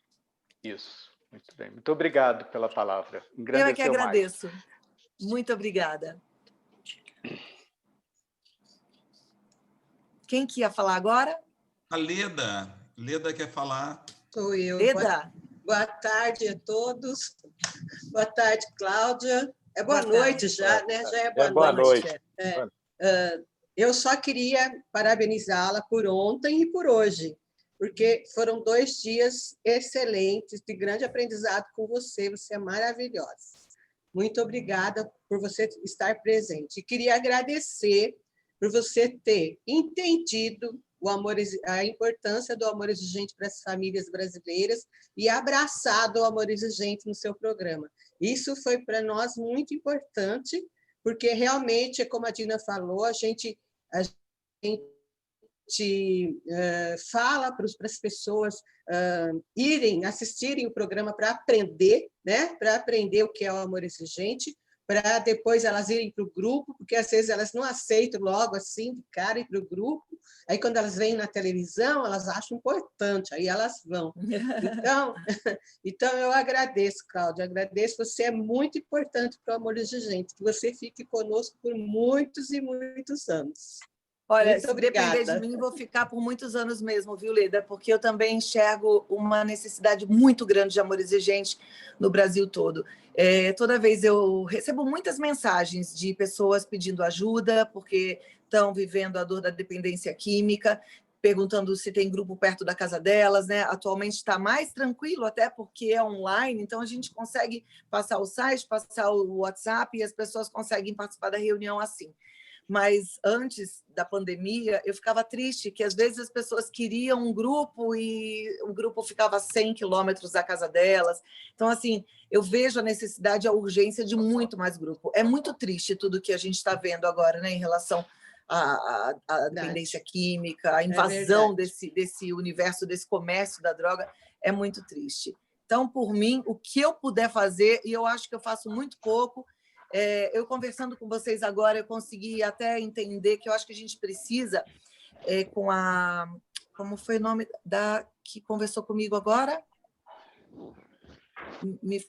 Isso, muito bem. Muito obrigado pela palavra. Eu é que agradeço. Mais. Muito obrigada. Quem que ia falar agora? A Leda. Leda quer falar. Sou eu. Leda. Boa tarde a todos. Boa tarde, Cláudia. É boa noite já, né? Já é boa noite. Eu só queria parabenizá-la por ontem e por hoje, porque foram 2 dias excelentes, de grande aprendizado com você. Você é maravilhosa. Muito obrigada por você estar presente. E queria agradecer por você ter entendido a importância do amor exigente para as famílias brasileiras e abraçado o amor exigente no seu programa. Isso foi para nós muito importante, porque realmente, como a Dina falou, a gente fala para as pessoas irem assistirem o programa para aprender, né? Para aprender o que é o amor exigente, para depois elas irem para o grupo, porque às vezes elas não aceitam logo assim, de cara, ir para o grupo. Aí, quando elas veem na televisão, elas acham importante, aí elas vão. Então eu agradeço, Cláudia, agradeço. Você é muito importante para o amor exigente, que você fique conosco por muitos e muitos anos. Olha, muito se depender de mim, vou ficar por muitos anos mesmo, viu, Leda? Porque eu também enxergo uma necessidade muito grande de amor exigente no Brasil todo. Toda vez eu recebo muitas mensagens de pessoas pedindo ajuda, porque estão vivendo a dor da dependência química, perguntando se tem grupo perto da casa delas, né? Atualmente está mais tranquilo, até porque é online, então a gente consegue passar o site, passar o WhatsApp e as pessoas conseguem participar da reunião assim. Mas antes da pandemia, eu ficava triste que às vezes as pessoas queriam um grupo e o grupo ficava a 100 quilômetros da casa delas. Então, assim, eu vejo a necessidade, a urgência de muito mais grupo. É muito triste tudo que a gente está vendo agora, né, em relação à dependência química, a invasão desse universo, desse comércio da droga, é muito triste. Então, por mim, o que eu puder fazer, e eu acho que eu faço muito pouco, eu conversando com vocês agora, eu consegui até entender que eu acho que a gente precisa, com a Como foi o nome da que conversou comigo agora?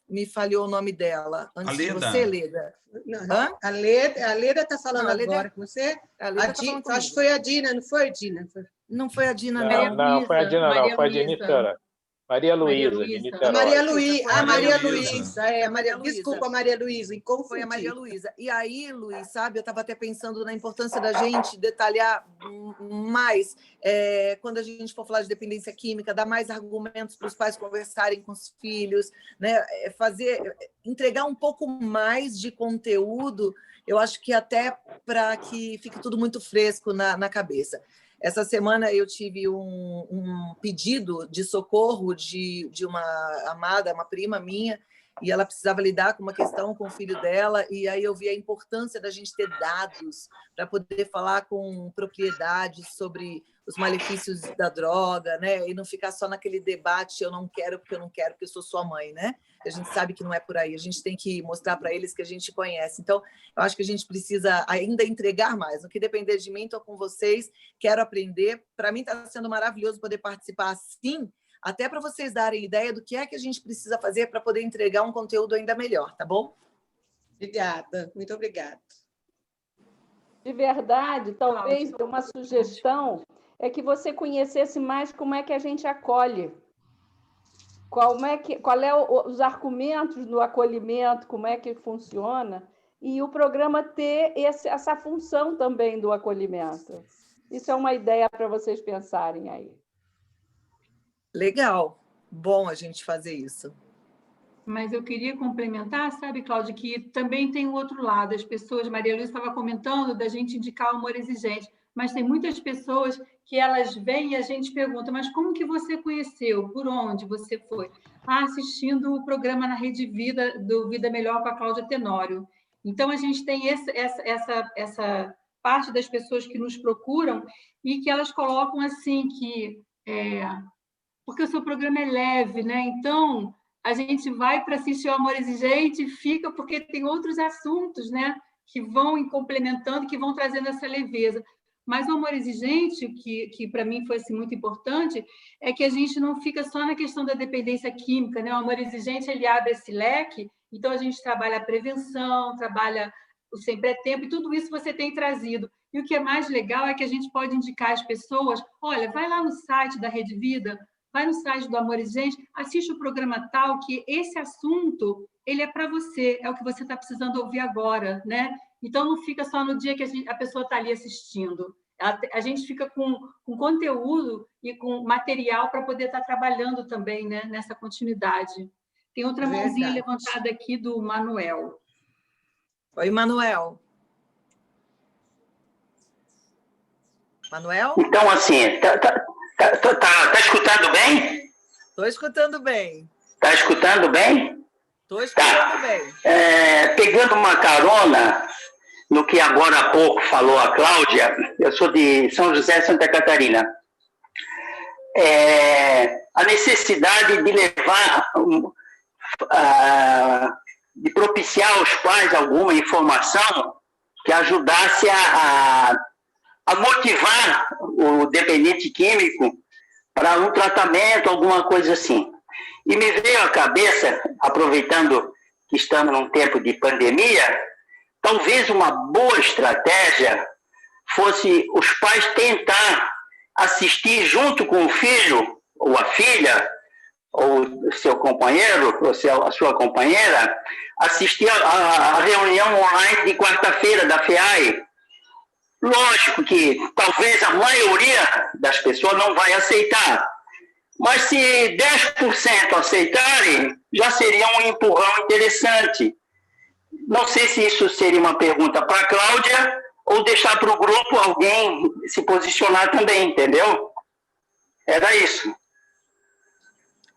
Me falhou o nome dela. Antes de você, Leda. Não, a Leda está falando agora com você. Acho que foi a Dina, não foi, Dina? Não foi a Dina, não foi a Dina, não. Foi a Dinitora. Maria Luísa. Maria Luísa. Desculpa, Maria Luísa. Foi a Maria Luísa. E aí, Luiz, sabe, eu estava até pensando na importância da gente detalhar mais, quando a gente for falar de dependência química, dar mais argumentos para os pais conversarem com os filhos, né? Entregar um pouco mais de conteúdo, eu acho que até para que fique tudo muito fresco na cabeça. Essa semana eu tive um pedido de socorro de uma amada, uma prima minha, e ela precisava lidar com uma questão com o filho dela, e aí eu vi a importância da gente ter dados para poder falar com propriedade sobre os malefícios da droga, né? E não ficar só naquele debate, eu não quero porque eu sou sua mãe, né? A gente sabe que não é por aí, a gente tem que mostrar para eles que a gente conhece. Então, eu acho que a gente precisa ainda entregar mais. No que depender de mim, estou com vocês, quero aprender. Para mim está sendo maravilhoso poder participar assim, até para vocês darem ideia do que é que a gente precisa fazer para poder entregar um conteúdo ainda melhor, tá bom? Obrigada, muito obrigada. De verdade, talvez uma sugestão é que você conhecesse mais como é que a gente acolhe. Qual é os argumentos do acolhimento, como é que funciona, e o programa ter essa função também do acolhimento. Isso é uma ideia para vocês pensarem aí. Legal, bom a gente fazer isso. Mas eu queria complementar, sabe, Cláudia, que também tem o outro lado. As pessoas, Maria Luísa estava comentando da gente indicar o amor exigente, mas tem muitas pessoas que elas vêm e a gente pergunta, mas como que você conheceu? Por onde você foi? Assistindo o programa na Rede Vida, do Vida Melhor com a Cláudia Tenório. Então, a gente tem essa parte das pessoas que nos procuram e que elas colocam assim que... porque o seu programa é leve, né? Então, a gente vai para assistir o Amor Exigente e fica porque tem outros assuntos, né? Que vão complementando, que vão trazendo essa leveza. Mas o Amor Exigente, que para mim foi assim, muito importante, é que a gente não fica só na questão da dependência química, né? O Amor Exigente, ele abre esse leque, então a gente trabalha a prevenção, trabalha o Sempre é Tempo, e tudo isso você tem trazido. E o que é mais legal é que a gente pode indicar às pessoas, olha, vai lá no site da Rede Vida, vai no site do Amor Exigente, assiste o programa tal, que esse assunto ele é para você, é o que você está precisando ouvir agora, né? Então, não fica só no dia que a pessoa está ali assistindo. A gente fica com conteúdo e com material para poder estar trabalhando também, né, nessa continuidade. Tem outra mãozinha levantada aqui do Manuel. Oi, Manuel. Manuel? Então, assim, tá escutando bem? Estou escutando bem. Está escutando bem? Estou escutando bem. Pegando uma carona no que agora há pouco falou a Cláudia, eu sou de São José, Santa Catarina. A necessidade de levar, de propiciar aos pais alguma informação que ajudasse a motivar o dependente químico para um tratamento, alguma coisa assim. E me veio à cabeça, aproveitando que estamos num tempo de pandemia, talvez uma boa estratégia fosse os pais tentar assistir junto com o filho, ou a filha, ou seu companheiro, ou a sua companheira, assistir a reunião online de quarta-feira da FEAI. Lógico que talvez a maioria das pessoas não vai aceitar, mas se 10% aceitarem, já seria um empurrão interessante. Não sei se isso seria uma pergunta para a Cláudia ou deixar para o grupo alguém se posicionar também, entendeu? Era isso.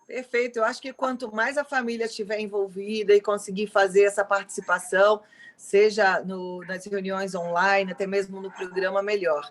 Perfeito. Eu acho que quanto mais a família estiver envolvida e conseguir fazer essa participação, seja nas reuniões online, até mesmo no programa, melhor.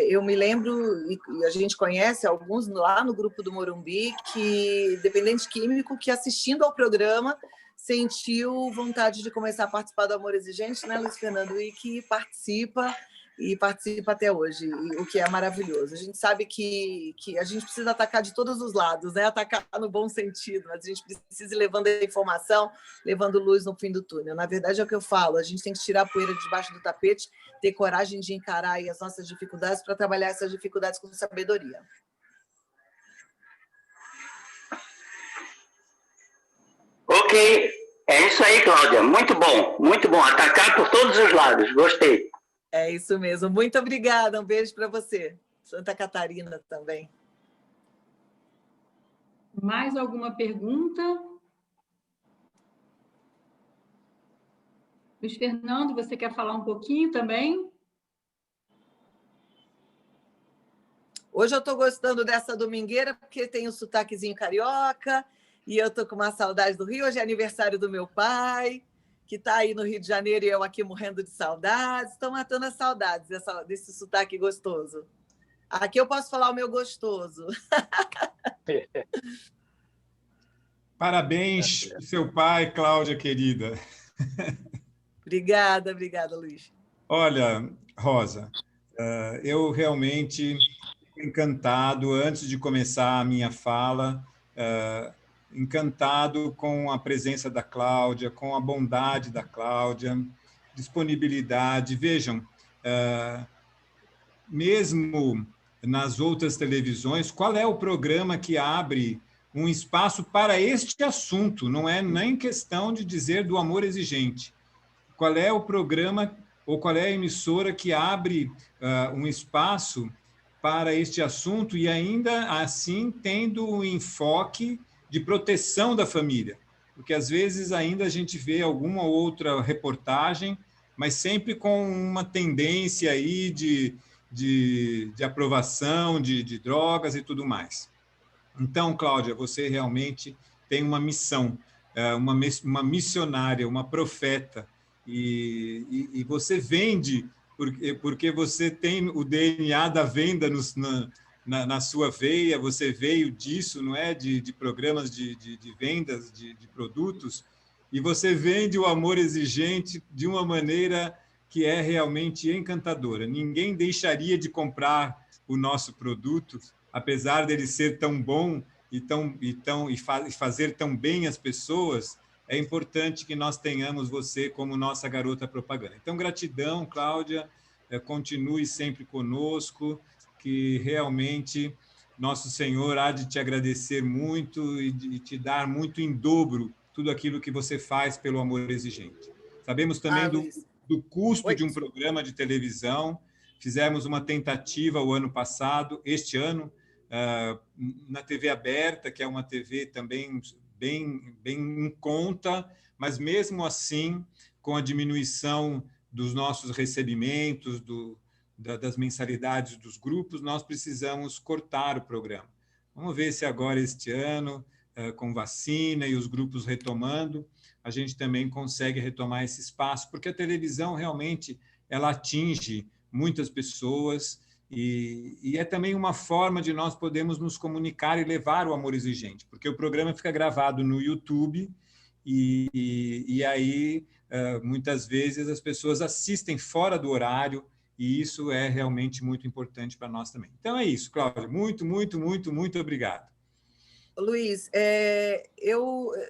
Eu me lembro, e a gente conhece alguns lá no grupo do Morumbi, que dependente químico que assistindo ao programa sentiu vontade de começar a participar do Amor Exigente, né, Luiz Fernando? E que participa e participa até hoje, o que é maravilhoso. A gente sabe que a gente precisa atacar de todos os lados, né? Atacar no bom sentido, mas a gente precisa ir levando a informação, levando luz no fim do túnel. Na verdade, é o que eu falo, a gente tem que tirar a poeira debaixo do tapete, ter coragem de encarar aí as nossas dificuldades para trabalhar essas dificuldades com sabedoria. Ok, é isso aí, Cláudia. Muito bom. Atacar por todos os lados, gostei. É isso mesmo. Muito obrigada. Um beijo para você. Santa Catarina também. Mais alguma pergunta? Luiz Fernando, você quer falar um pouquinho também? Hoje eu estou gostando dessa domingueira porque tem um sotaquezinho carioca e eu estou com uma saudade do Rio. Hoje é aniversário do meu pai, que está aí no Rio de Janeiro e eu aqui morrendo de saudades. Estou matando as saudades desse sotaque gostoso. Aqui eu posso falar o meu gostoso. Parabéns, seu pai, Cláudia, querida. Obrigada, Luiz. Olha, Rosa, eu realmente fico encantado, antes de começar a minha fala, encantado com a presença da Cláudia, com a bondade da Cláudia, disponibilidade. Vejam, mesmo nas outras televisões, qual é o programa que abre um espaço para este assunto? Não é nem questão de dizer do amor exigente. Qual é o programa ou qual é a emissora que abre um espaço para este assunto e ainda assim tendo um enfoque de proteção da família? Porque às vezes ainda a gente vê alguma outra reportagem, mas sempre com uma tendência aí de aprovação de drogas e tudo mais. Então, Cláudia, você realmente tem uma missão, uma missionária, uma profeta, e você vende, porque você tem o DNA da venda na sua veia, você veio disso, não é? De programas de vendas de produtos, e você vende o amor exigente de uma maneira que é realmente encantadora. Ninguém deixaria de comprar o nosso produto, apesar dele ser tão bom e fazer tão bem as pessoas. É importante que nós tenhamos você como nossa garota propaganda. Então, gratidão, Cláudia, continue sempre conosco, que realmente nosso Senhor há de te agradecer muito e de te dar muito em dobro tudo aquilo que você faz pelo amor exigente. Sabemos também do custo de um programa de televisão. Fizemos uma tentativa o ano passado, este ano, na TV aberta, que é uma TV também bem em conta, mas mesmo assim, com a diminuição dos nossos recebimentos, das mensalidades dos grupos, nós precisamos cortar o programa. Vamos ver se agora, este ano, com vacina e os grupos retomando, a gente também consegue retomar esse espaço, porque a televisão realmente ela atinge muitas pessoas e é também uma forma de nós podermos nos comunicar e levar o amor exigente, porque o programa fica gravado no YouTube e aí muitas vezes as pessoas assistem fora do horário e isso é realmente muito importante para nós também. Então é isso, Cláudia. Muito, muito, muito, muito obrigado. Luiz,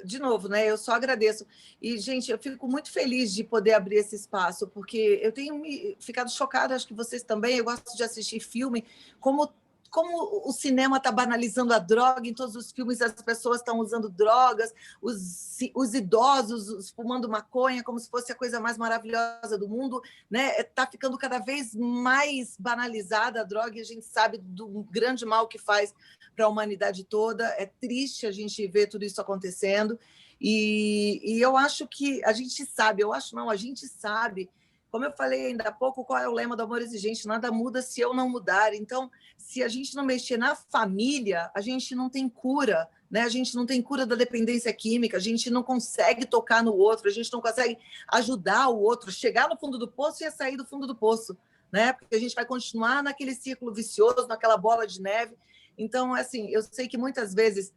de novo, né? Eu só agradeço. E, gente, eu fico muito feliz de poder abrir esse espaço, porque eu tenho ficado chocada, acho que vocês também, eu gosto de assistir filme, como o cinema está banalizando a droga, em todos os filmes as pessoas estão usando drogas, os idosos fumando maconha, como se fosse a coisa mais maravilhosa do mundo, né? Está ficando cada vez mais banalizada a droga e a gente sabe do grande mal que faz para a humanidade toda. É triste a gente ver tudo isso acontecendo e eu acho que a gente sabe, a gente sabe, como eu falei ainda há pouco, qual é o lema do amor exigente? Nada muda se eu não mudar. Então, se a gente não mexer na família, a gente não tem cura, né? A gente não tem cura da dependência química, a gente não consegue tocar no outro, a gente não consegue ajudar o outro, chegar no fundo do poço e sair do fundo do poço, né? Porque a gente vai continuar naquele círculo vicioso, naquela bola de neve. Então, assim, eu sei que muitas vezes,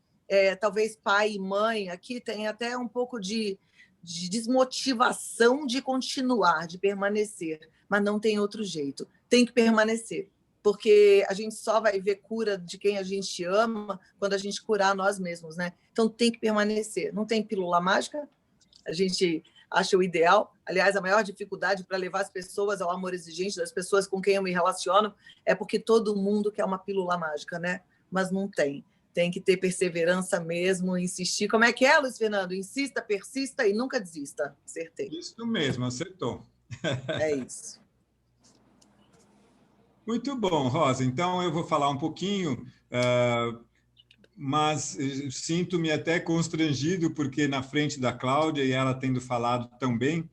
talvez pai e mãe aqui tem até um pouco de desmotivação de continuar, de permanecer. mas não tem outro jeito. Tem que permanecer, porque a gente só vai ver cura de quem a gente ama quando a gente curar nós mesmos, né? Então tem que permanecer. Não tem pílula mágica, a gente acha o ideal. Aliás, a maior dificuldade para levar as pessoas ao amor exigente, das pessoas com quem eu me relaciono, é porque todo mundo quer uma pílula mágica, né? Mas não tem. Tem que ter perseverança mesmo, insistir. Como é que é, Luiz Fernando? Insista, persista e nunca desista. Acertei. Isso mesmo, acertou. É isso. Muito bom, Rosa. Então, eu vou falar um pouquinho, mas sinto-me até constrangido, porque na frente da Cláudia, e ela tendo falado tão bem,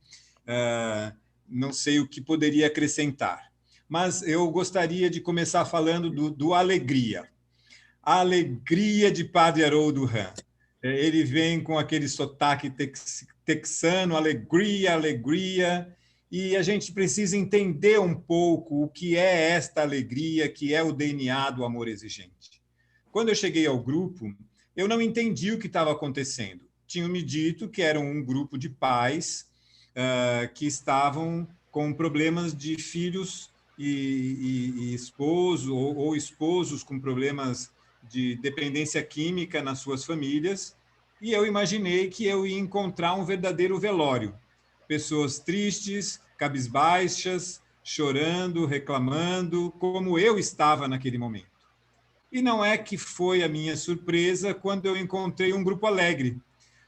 não sei o que poderia acrescentar. Mas eu gostaria de começar falando do Alegria. A alegria de Padre Haroldo Ram. Ele vem com aquele sotaque texano, alegria, alegria, e a gente precisa entender um pouco o que é esta alegria, que é o DNA do amor exigente. Quando eu cheguei ao grupo, eu não entendi o que estava acontecendo. Tinham me dito que eram um grupo de pais que estavam com problemas de filhos e esposo, ou esposos com problemas de dependência química nas suas famílias, e eu imaginei que eu ia encontrar um verdadeiro velório. Pessoas tristes, cabisbaixas, chorando, reclamando, como eu estava naquele momento. E não é que foi a minha surpresa quando eu encontrei um grupo alegre,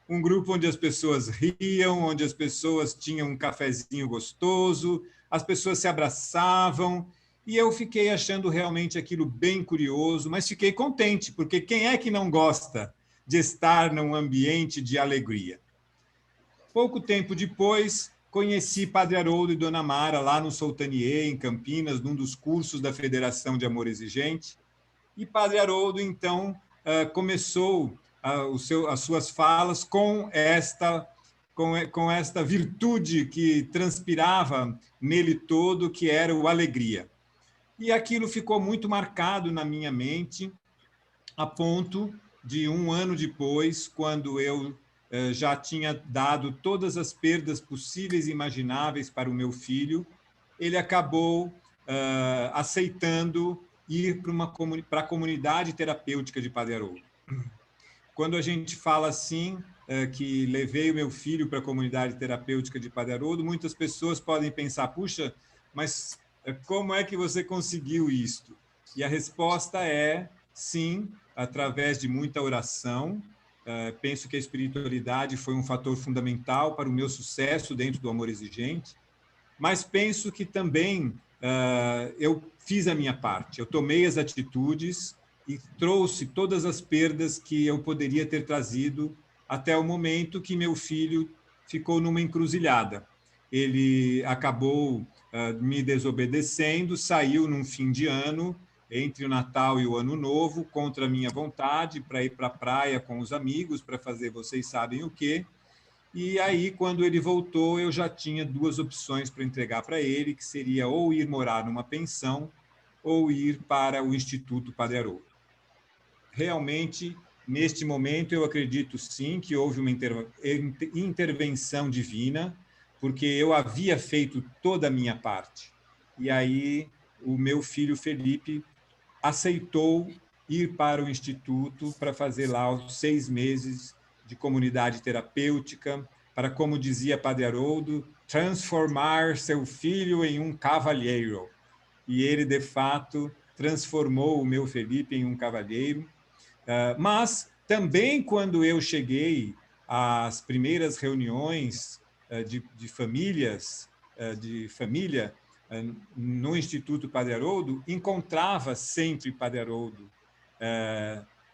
um grupo onde as pessoas riam, onde as pessoas tinham um cafezinho gostoso, as pessoas se abraçavam, e eu fiquei achando realmente aquilo bem curioso, mas fiquei contente, porque quem é que não gosta de estar num ambiente de alegria? Pouco tempo depois, conheci Padre Haroldo e Dona Mara lá no Soltanier, em Campinas, num dos cursos da Federação de Amor Exigente, e Padre Haroldo, então, começou as suas falas com esta virtude que transpirava nele todo, que era o alegria. E aquilo ficou muito marcado na minha mente, a ponto de, um ano depois, quando eu já tinha dado todas as perdas possíveis e imagináveis para o meu filho, ele acabou aceitando ir para a comunidade terapêutica de Padre Haroldo. Quando a gente fala assim, que levei o meu filho para a comunidade terapêutica de Padre Haroldo, muitas pessoas podem pensar, puxa, mas como é que você conseguiu isto? E a resposta é, sim, através de muita oração. Penso que a espiritualidade foi um fator fundamental para o meu sucesso dentro do amor exigente, mas penso que também eu fiz a minha parte. Eu tomei as atitudes e trouxe todas as perdas que eu poderia ter trazido até o momento que meu filho ficou numa encruzilhada. Ele acabou me desobedecendo, saiu num fim de ano, entre o Natal e o Ano Novo, contra a minha vontade, para ir para a praia com os amigos, para fazer vocês sabem o quê. E aí, quando ele voltou, eu já tinha duas opções para entregar para ele, que seria ou ir morar numa pensão ou ir para o Instituto Padre Haroldo. Realmente, neste momento, eu acredito sim que houve uma intervenção divina, porque eu havia feito toda a minha parte. E aí o meu filho Felipe aceitou ir para o Instituto para fazer lá os 6 meses de comunidade terapêutica, para, como dizia Padre Haroldo, transformar seu filho em um cavalheiro. E ele, de fato, transformou o meu Felipe em um cavalheiro. Mas também, quando eu cheguei às primeiras reuniões de família no Instituto Padre Haroldo, encontrava sempre Padre Haroldo,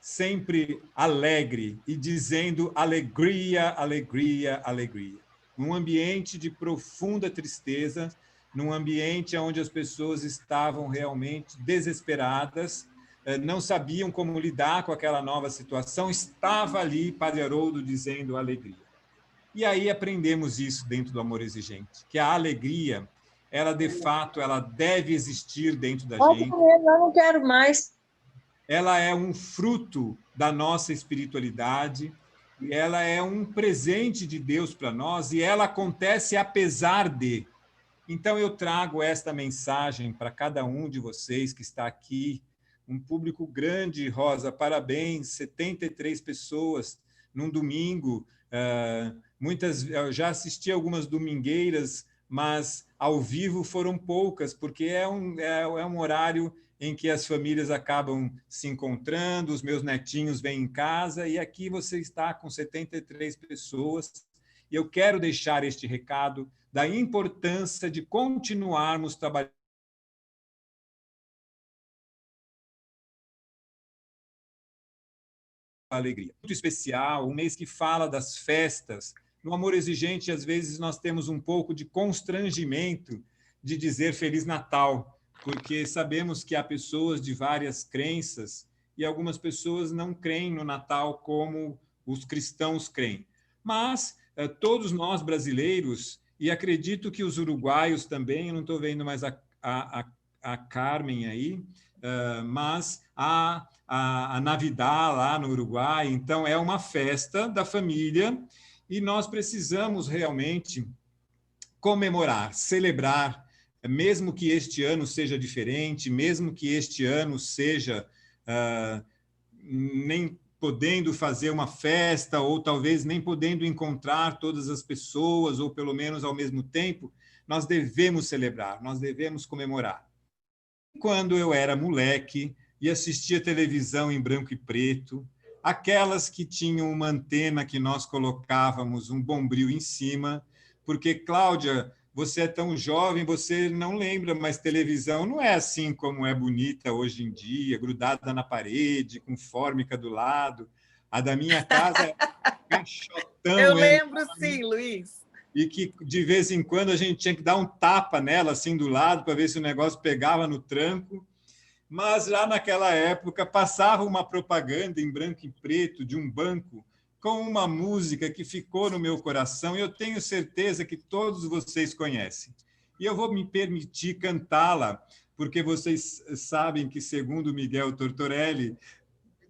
sempre alegre e dizendo alegria, alegria, alegria. Num ambiente de profunda tristeza, num ambiente onde as pessoas estavam realmente desesperadas, não sabiam como lidar com aquela nova situação, estava ali Padre Haroldo dizendo alegria. E aí aprendemos isso dentro do amor exigente, que a alegria, ela de fato, ela deve existir dentro da gente. Eu não quero mais. Ela é um fruto da nossa espiritualidade, ela é um presente de Deus para nós e ela acontece apesar de. Então, eu trago esta mensagem para cada um de vocês que está aqui, um público grande, Rosa, parabéns, 73 pessoas num domingo, eu já assisti algumas domingueiras, mas ao vivo foram poucas, porque é um horário em que as famílias acabam se encontrando, os meus netinhos vêm em casa, e aqui você está com 73 pessoas, e eu quero deixar este recado da importância de continuarmos trabalhando com alegria. Muito especial, um mês que fala das festas. No Amor Exigente, às vezes, nós temos um pouco de constrangimento de dizer Feliz Natal, porque sabemos que há pessoas de várias crenças e algumas pessoas não creem no Natal como os cristãos creem. Mas todos nós brasileiros, e acredito que os uruguaios também, eu não estou vendo mais a Carmen aí, mas a Navidad lá no Uruguai, então é uma festa da família e nós precisamos realmente comemorar, celebrar, mesmo que este ano seja diferente, mesmo que este ano seja nem podendo fazer uma festa, ou talvez nem podendo encontrar todas as pessoas, ou pelo menos ao mesmo tempo, nós devemos celebrar, nós devemos comemorar. Quando eu era moleque e assistia televisão em branco e preto, aquelas que tinham uma antena que nós colocávamos um bombril em cima, porque, Cláudia, você é tão jovem, você não lembra, mas televisão não é assim como é bonita hoje em dia, grudada na parede, com fórmica do lado. A da minha casa é caixotão. Eu lembro, sim, Luiz. E que, de vez em quando, a gente tinha que dar um tapa nela, assim, do lado, para ver se o negócio pegava no tranco. Mas, já naquela época, passava uma propaganda em branco e preto de um banco com uma música que ficou no meu coração e eu tenho certeza que todos vocês conhecem. E eu vou me permitir cantá-la, porque vocês sabem que, segundo Miguel Tortorelli,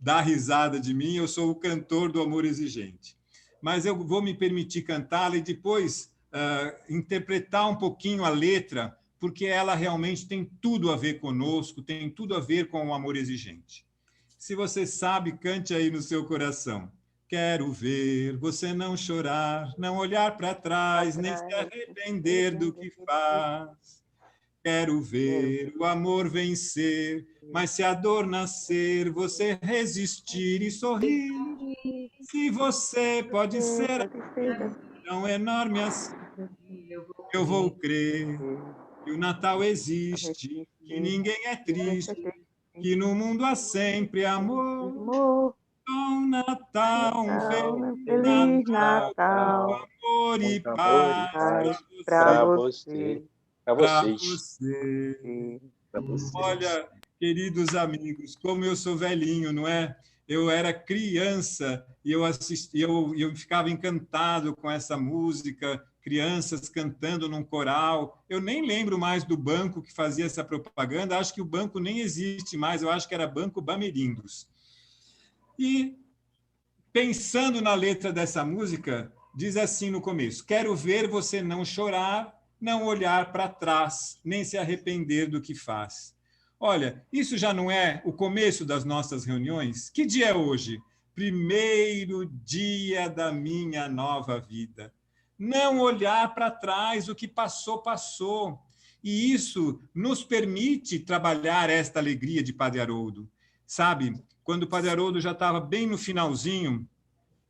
dá risada de mim, eu sou o cantor do Amor Exigente. Mas eu vou me permitir cantá-la e depois interpretar um pouquinho a letra, porque ela realmente tem tudo a ver conosco, tem tudo a ver com o Amor Exigente. Se você sabe, cante aí no seu coração. Quero ver você não chorar, não olhar para trás, nem se arrepender do que faz. Quero ver o amor vencer, mas se a dor nascer, você resistir e sorrir. Se você pode ser tão enorme assim, eu vou crer que o Natal existe, que ninguém é triste, que no mundo há sempre amor. Bom Natal, Feliz Natal, amor e paz para você. Olha, queridos amigos, como eu sou velhinho, não é? Eu era criança e eu ficava encantado com essa música, crianças cantando num coral. Eu nem lembro mais do banco que fazia essa propaganda, acho que o banco nem existe mais, eu acho que era Banco Bamerindos. E, pensando na letra dessa música, diz assim no começo: quero ver você não chorar, não olhar para trás, nem se arrepender do que faz. Olha, isso já não é o começo das nossas reuniões? Que dia é hoje? Primeiro dia da minha nova vida. Não olhar para trás, o que passou, passou. E isso nos permite trabalhar esta alegria de Padre Haroldo. Sabe, quando o Padre Haroldo já estava bem no finalzinho,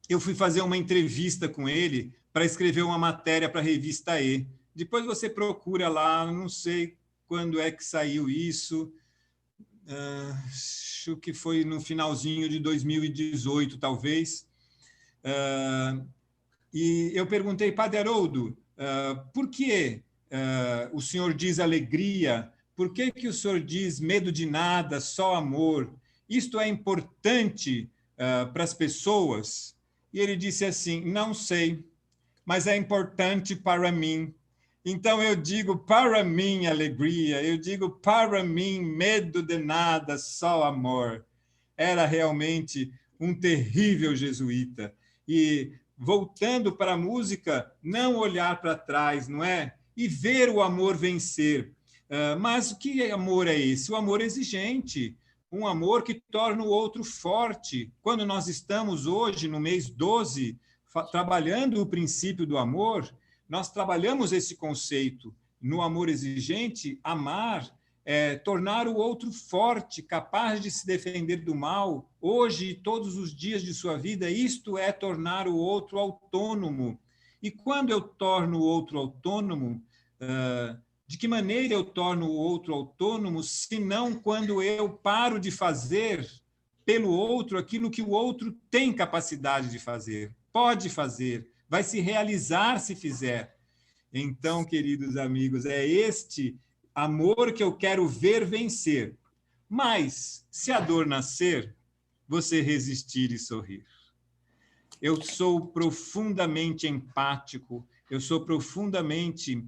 eu fui fazer uma entrevista com ele para escrever uma matéria para a revista E. Depois você procura lá, não sei quando é que saiu isso, acho que foi no finalzinho de 2018, talvez. E eu perguntei, Padre Haroldo, por que o senhor diz alegria? Por que o senhor diz medo de nada, só amor? Isto é importante para as pessoas? E ele disse assim, não sei, mas é importante para mim. Então eu digo, para mim, alegria. Eu digo, para mim, medo de nada, só amor. Era realmente um terrível jesuíta. E, voltando para a música, não olhar para trás, não é? e ver o amor vencer. Mas que amor é esse? O amor exigente, um amor que torna o outro forte. Quando nós estamos hoje, no mês 12, trabalhando o princípio do amor, nós trabalhamos esse conceito. No amor exigente, amar é tornar o outro forte, capaz de se defender do mal, hoje e todos os dias de sua vida. Isto é tornar o outro autônomo. E quando eu torno o outro autônomo, de que maneira eu torno o outro autônomo, se não quando eu paro de fazer pelo outro aquilo que o outro tem capacidade de fazer, pode fazer, vai se realizar se fizer. Então, queridos amigos, é este amor que eu quero ver vencer. Mas, se a dor nascer, você resistir e sorrir. Eu sou profundamente empático, eu sou profundamente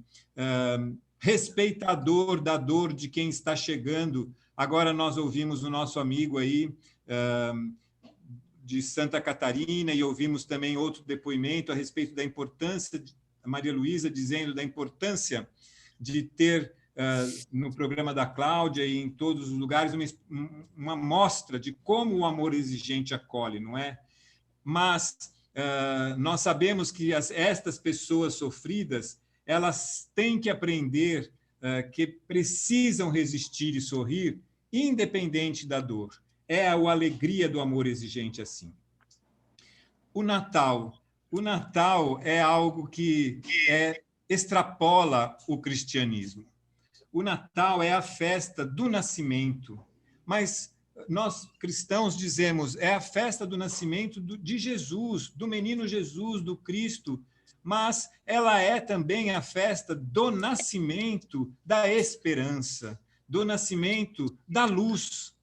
respeitador da dor de quem está chegando. Agora nós ouvimos o nosso amigo aí de Santa Catarina e ouvimos também outro depoimento a respeito da importância, a Maria Luísa dizendo da importância de ter no programa da Cláudia e em todos os lugares uma mostra de como o amor exigente acolhe, não é? Mas nós sabemos que estas pessoas sofridas, elas têm que aprender que precisam resistir e sorrir, independente da dor. É a alegria do amor exigente assim. O Natal é algo que extrapola o cristianismo. O Natal é a festa do nascimento, mas nós cristãos dizemos é a festa do nascimento de Jesus, do menino Jesus, do Cristo, mas ela é também a festa do nascimento da esperança, do nascimento da luz.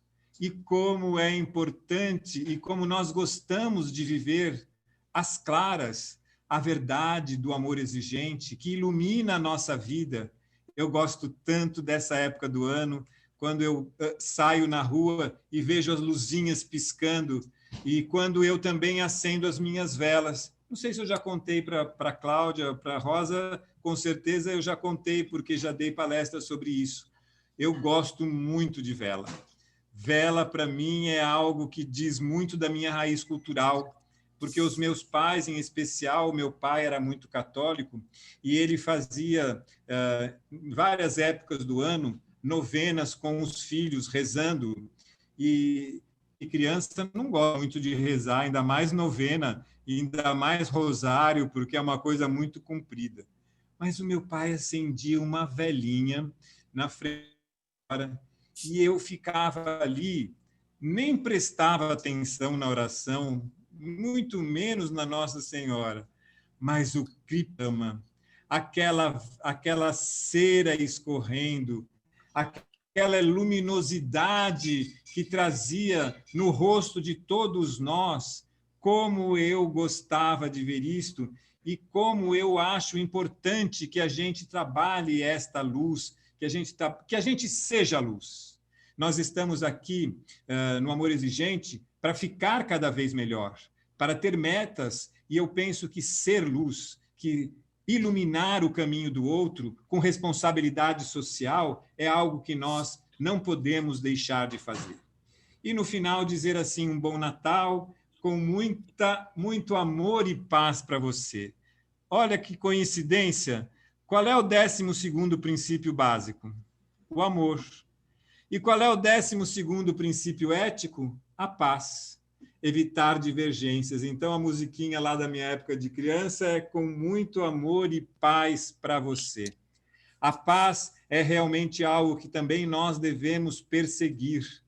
E como é importante e como nós gostamos de viver às claras a verdade do amor exigente que ilumina a nossa vida. Eu gosto tanto dessa época do ano, quando eu saio na rua e vejo as luzinhas piscando, e quando eu também acendo as minhas velas. Não sei se eu já contei para a Cláudia, para a Rosa, com certeza eu já contei, porque já dei palestra sobre isso. Eu gosto muito de vela. Vela, para mim, é algo que diz muito da minha raiz cultural, porque os meus pais, em especial, meu pai era muito católico, e ele fazia, em várias épocas do ano, novenas com os filhos, rezando, e criança não gosta muito de rezar, ainda mais novena, ainda mais rosário, porque é uma coisa muito comprida. Mas o meu pai acendia uma velinha na frente, e eu ficava ali, nem prestava atenção na oração, muito menos na Nossa Senhora, mas o Kripama, aquela cera escorrendo, aquela luminosidade que trazia no rosto de todos nós, como eu gostava de ver isto e como eu acho importante que a gente trabalhe esta luz, que a gente seja luz. Nós estamos aqui no Amor Exigente para ficar cada vez melhor, para ter metas, e eu penso que ser luz, que iluminar o caminho do outro com responsabilidade social é algo que nós não podemos deixar de fazer. E no final dizer assim, um bom Natal, com muito amor e paz para você. Olha que coincidência, qual é o 12º princípio básico? O amor. E qual é o 12º princípio ético? A paz. Evitar divergências. Então, a musiquinha lá da minha época de criança é com muito amor e paz para você. A paz é realmente algo que também nós devemos perseguir.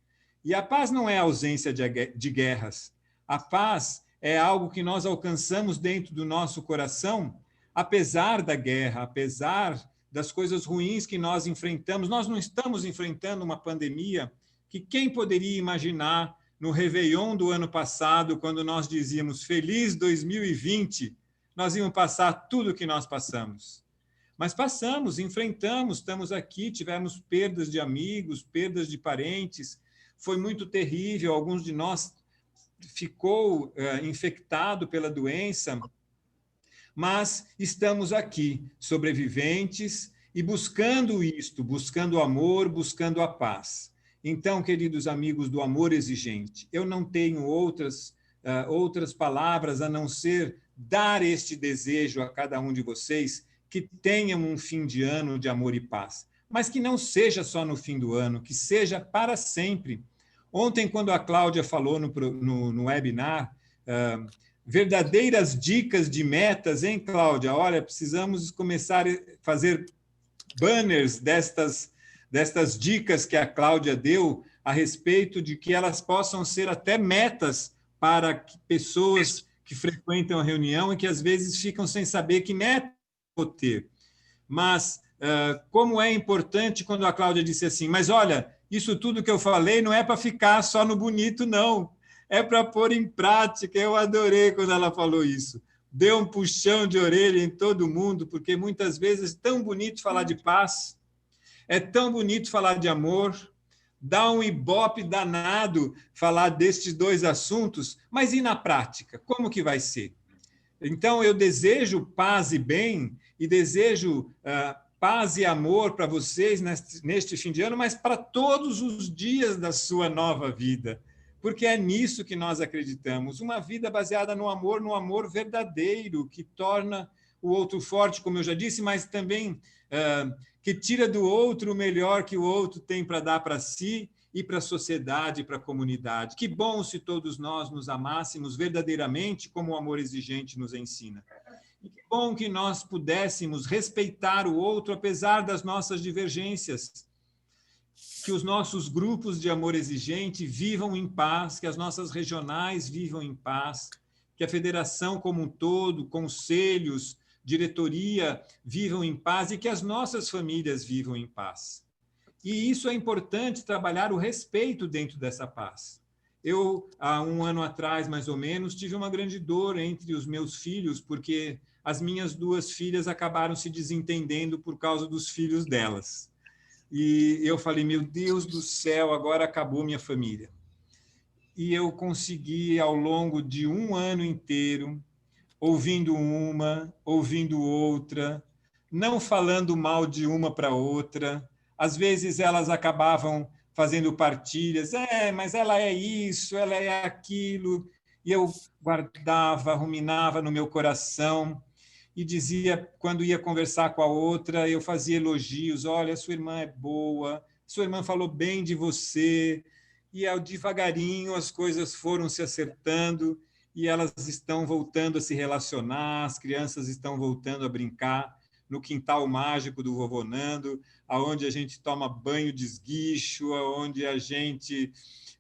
E a paz não é a ausência de guerras. A paz é algo que nós alcançamos dentro do nosso coração, apesar da guerra, apesar das coisas ruins que nós enfrentamos. Nós não estamos enfrentando uma pandemia que quem poderia imaginar no Réveillon do ano passado, quando nós dizíamos Feliz 2020, nós íamos passar tudo o que nós passamos. Mas passamos, enfrentamos, estamos aqui, tivemos perdas de amigos, perdas de parentes, foi muito terrível, alguns de nós ficou infectado pela doença, mas estamos aqui, sobreviventes, e buscando isto, buscando o amor, buscando a paz. Então, queridos amigos do Amor Exigente, eu não tenho outras palavras a não ser dar este desejo a cada um de vocês, que tenham um fim de ano de amor e paz, mas que não seja só no fim do ano, que seja para sempre. Ontem, quando a Cláudia falou no webinar, verdadeiras dicas de metas, hein, Cláudia? Olha, precisamos começar a fazer banners destas dicas que a Cláudia deu a respeito de que elas possam ser até metas para pessoas que frequentam a reunião e que às vezes ficam sem saber que meta vou ter. Mas como é importante quando a Cláudia disse assim, mas olha, isso tudo que eu falei não é para ficar só no bonito, não. É para pôr em prática. Eu adorei quando ela falou isso. Deu um puxão de orelha em todo mundo, porque muitas vezes é tão bonito falar de paz, é tão bonito falar de amor, dá um ibope danado falar destes dois assuntos, mas e na prática? Como que vai ser? Então, eu desejo paz e bem, e desejo paz e amor para vocês neste fim de ano, mas para todos os dias da sua nova vida, porque é nisso que nós acreditamos, uma vida baseada no amor verdadeiro, que torna o outro forte, como eu já disse, mas também que tira do outro o melhor que o outro tem para dar para si e para a sociedade, e para a comunidade. Que bom se todos nós nos amássemos verdadeiramente como o Amor Exigente nos ensina. E que bom que nós pudéssemos respeitar o outro apesar das nossas divergências. Que os nossos grupos de Amor Exigente vivam em paz, que as nossas regionais vivam em paz, que a federação como um todo, conselhos, diretoria vivam em paz e que as nossas famílias vivam em paz. E isso é importante, trabalhar o respeito dentro dessa paz. Eu, há um ano atrás, mais ou menos, tive uma grande dor entre os meus filhos, porque as minhas duas filhas acabaram se desentendendo por causa dos filhos delas. E eu falei, meu Deus do céu, agora acabou minha família. E eu consegui, ao longo de um ano inteiro, ouvindo uma, ouvindo outra, não falando mal de uma para outra. Às vezes elas acabavam fazendo partilhas, mas ela é isso, ela é aquilo, e eu guardava, ruminava no meu coração, e dizia, quando ia conversar com a outra, eu fazia elogios, olha, sua irmã é boa, sua irmã falou bem de você, e devagarinho as coisas foram se acertando, e elas estão voltando a se relacionar, as crianças estão voltando a brincar no quintal mágico do vovô Nando, aonde a gente toma banho de esguicho, aonde a gente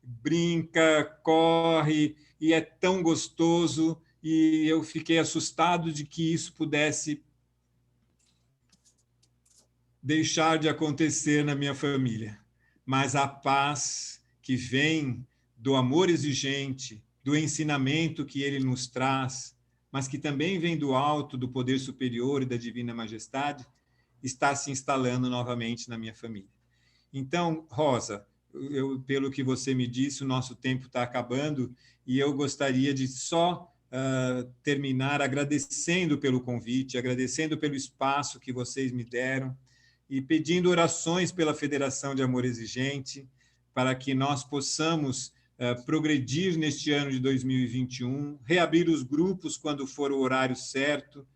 brinca, corre, e é tão gostoso, e eu fiquei assustado de que isso pudesse deixar de acontecer na minha família. Mas a paz que vem do amor exigente, do ensinamento que ele nos traz, mas que também vem do alto, do poder superior e da divina majestade, está se instalando novamente na minha família. Então, Rosa, pelo que você me disse, o nosso tempo está acabando e eu gostaria de só terminar agradecendo pelo convite, agradecendo pelo espaço que vocês me deram e pedindo orações pela Federação de Amor Exigente para que nós possamos progredir neste ano de 2021, reabrir os grupos quando for o horário certo,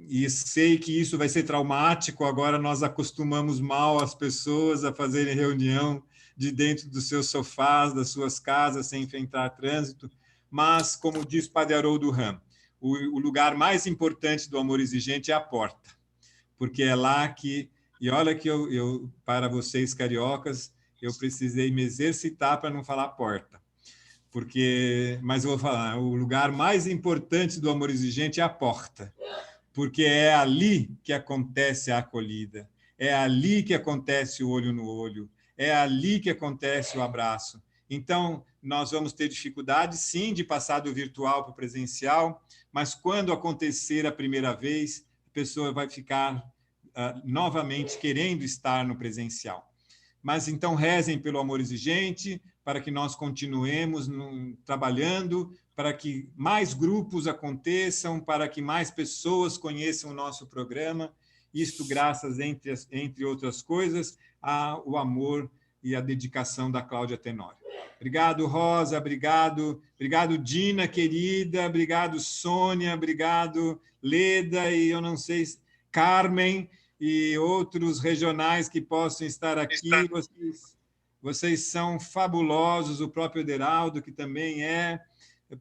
e sei que isso vai ser traumático, agora nós acostumamos mal as pessoas a fazerem reunião de dentro dos seus sofás, das suas casas, sem enfrentar trânsito, mas, como diz Padre Haroldo Ram, o lugar mais importante do amor exigente é a porta, porque é lá que... E olha que eu para vocês cariocas, eu precisei me exercitar para não falar porta, mas eu vou falar, o lugar mais importante do amor exigente é a porta, porque é ali que acontece a acolhida, é ali que acontece o olho no olho, é ali que acontece o abraço. Então, nós vamos ter dificuldade, sim, de passar do virtual para o presencial, mas quando acontecer a primeira vez, a pessoa vai ficar novamente querendo estar no presencial. mas então rezem pelo Amor Exigente, para que nós continuemos trabalhando, para que mais grupos aconteçam, para que mais pessoas conheçam o nosso programa, isto graças, entre outras coisas, ao amor e à dedicação da Cláudia Tenório. Obrigado, Rosa, obrigado, Dina, querida, obrigado, Sônia, obrigado, Leda, e eu não sei, Carmen, e outros regionais que possam estar aqui. Vocês são fabulosos, o próprio Ederaldo, que também é.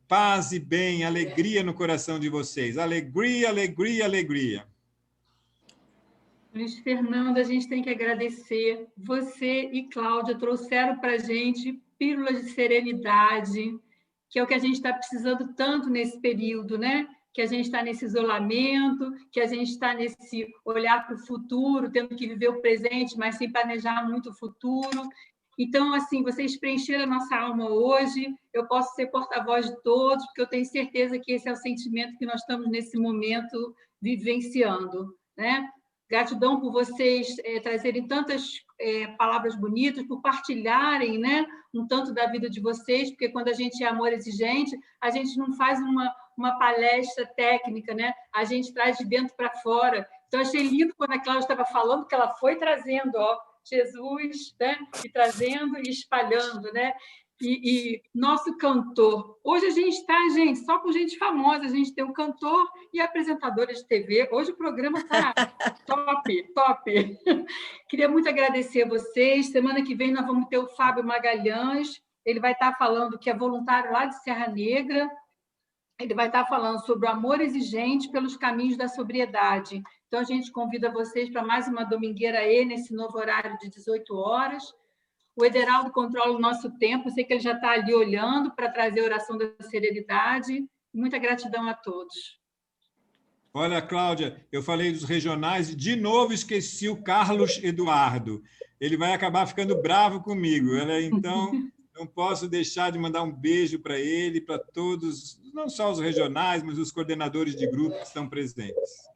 Paz e bem, alegria no coração de vocês. Alegria, alegria, alegria. Luiz Fernando, a gente tem que agradecer. Você e Cláudia trouxeram para a gente pílulas de serenidade, que é o que a gente está precisando tanto nesse período, né? Que a gente está nesse isolamento, que a gente está nesse olhar para o futuro, tendo que viver o presente, mas sem planejar muito o futuro. Então, assim, vocês preencheram a nossa alma hoje, eu posso ser porta-voz de todos, porque eu tenho certeza que esse é o sentimento que nós estamos, nesse momento, vivenciando, né? Gratidão por vocês trazerem tantas palavras bonitas, por partilharem, né, um tanto da vida de vocês, porque quando a gente é amor exigente, a gente não faz uma palestra técnica, né? A gente traz de dentro para fora. Então, achei lindo quando a Cláudia estava falando, que ela foi trazendo, Jesus, né? E trazendo e espalhando, né? E nosso cantor. Hoje a gente está, gente, só com gente famosa. A gente tem um cantor e apresentadora de TV. Hoje o programa está top, top. Queria muito agradecer a vocês. Semana que vem nós vamos ter o Fábio Magalhães. Ele vai estar falando, que é voluntário lá de Serra Negra. Ele vai estar falando sobre o amor exigente pelos caminhos da sobriedade. Então, a gente convida vocês para mais uma Domingueira E, nesse novo horário de 18 horas. O Ederaldo controla o nosso tempo, sei que ele já está ali olhando para trazer a oração da serenidade. Muita gratidão a todos. Olha, Cláudia, eu falei dos regionais e de novo esqueci o Carlos Eduardo. Ele vai acabar ficando bravo comigo. Então, não posso deixar de mandar um beijo para ele, para todos, não só os regionais, mas os coordenadores de grupo que estão presentes.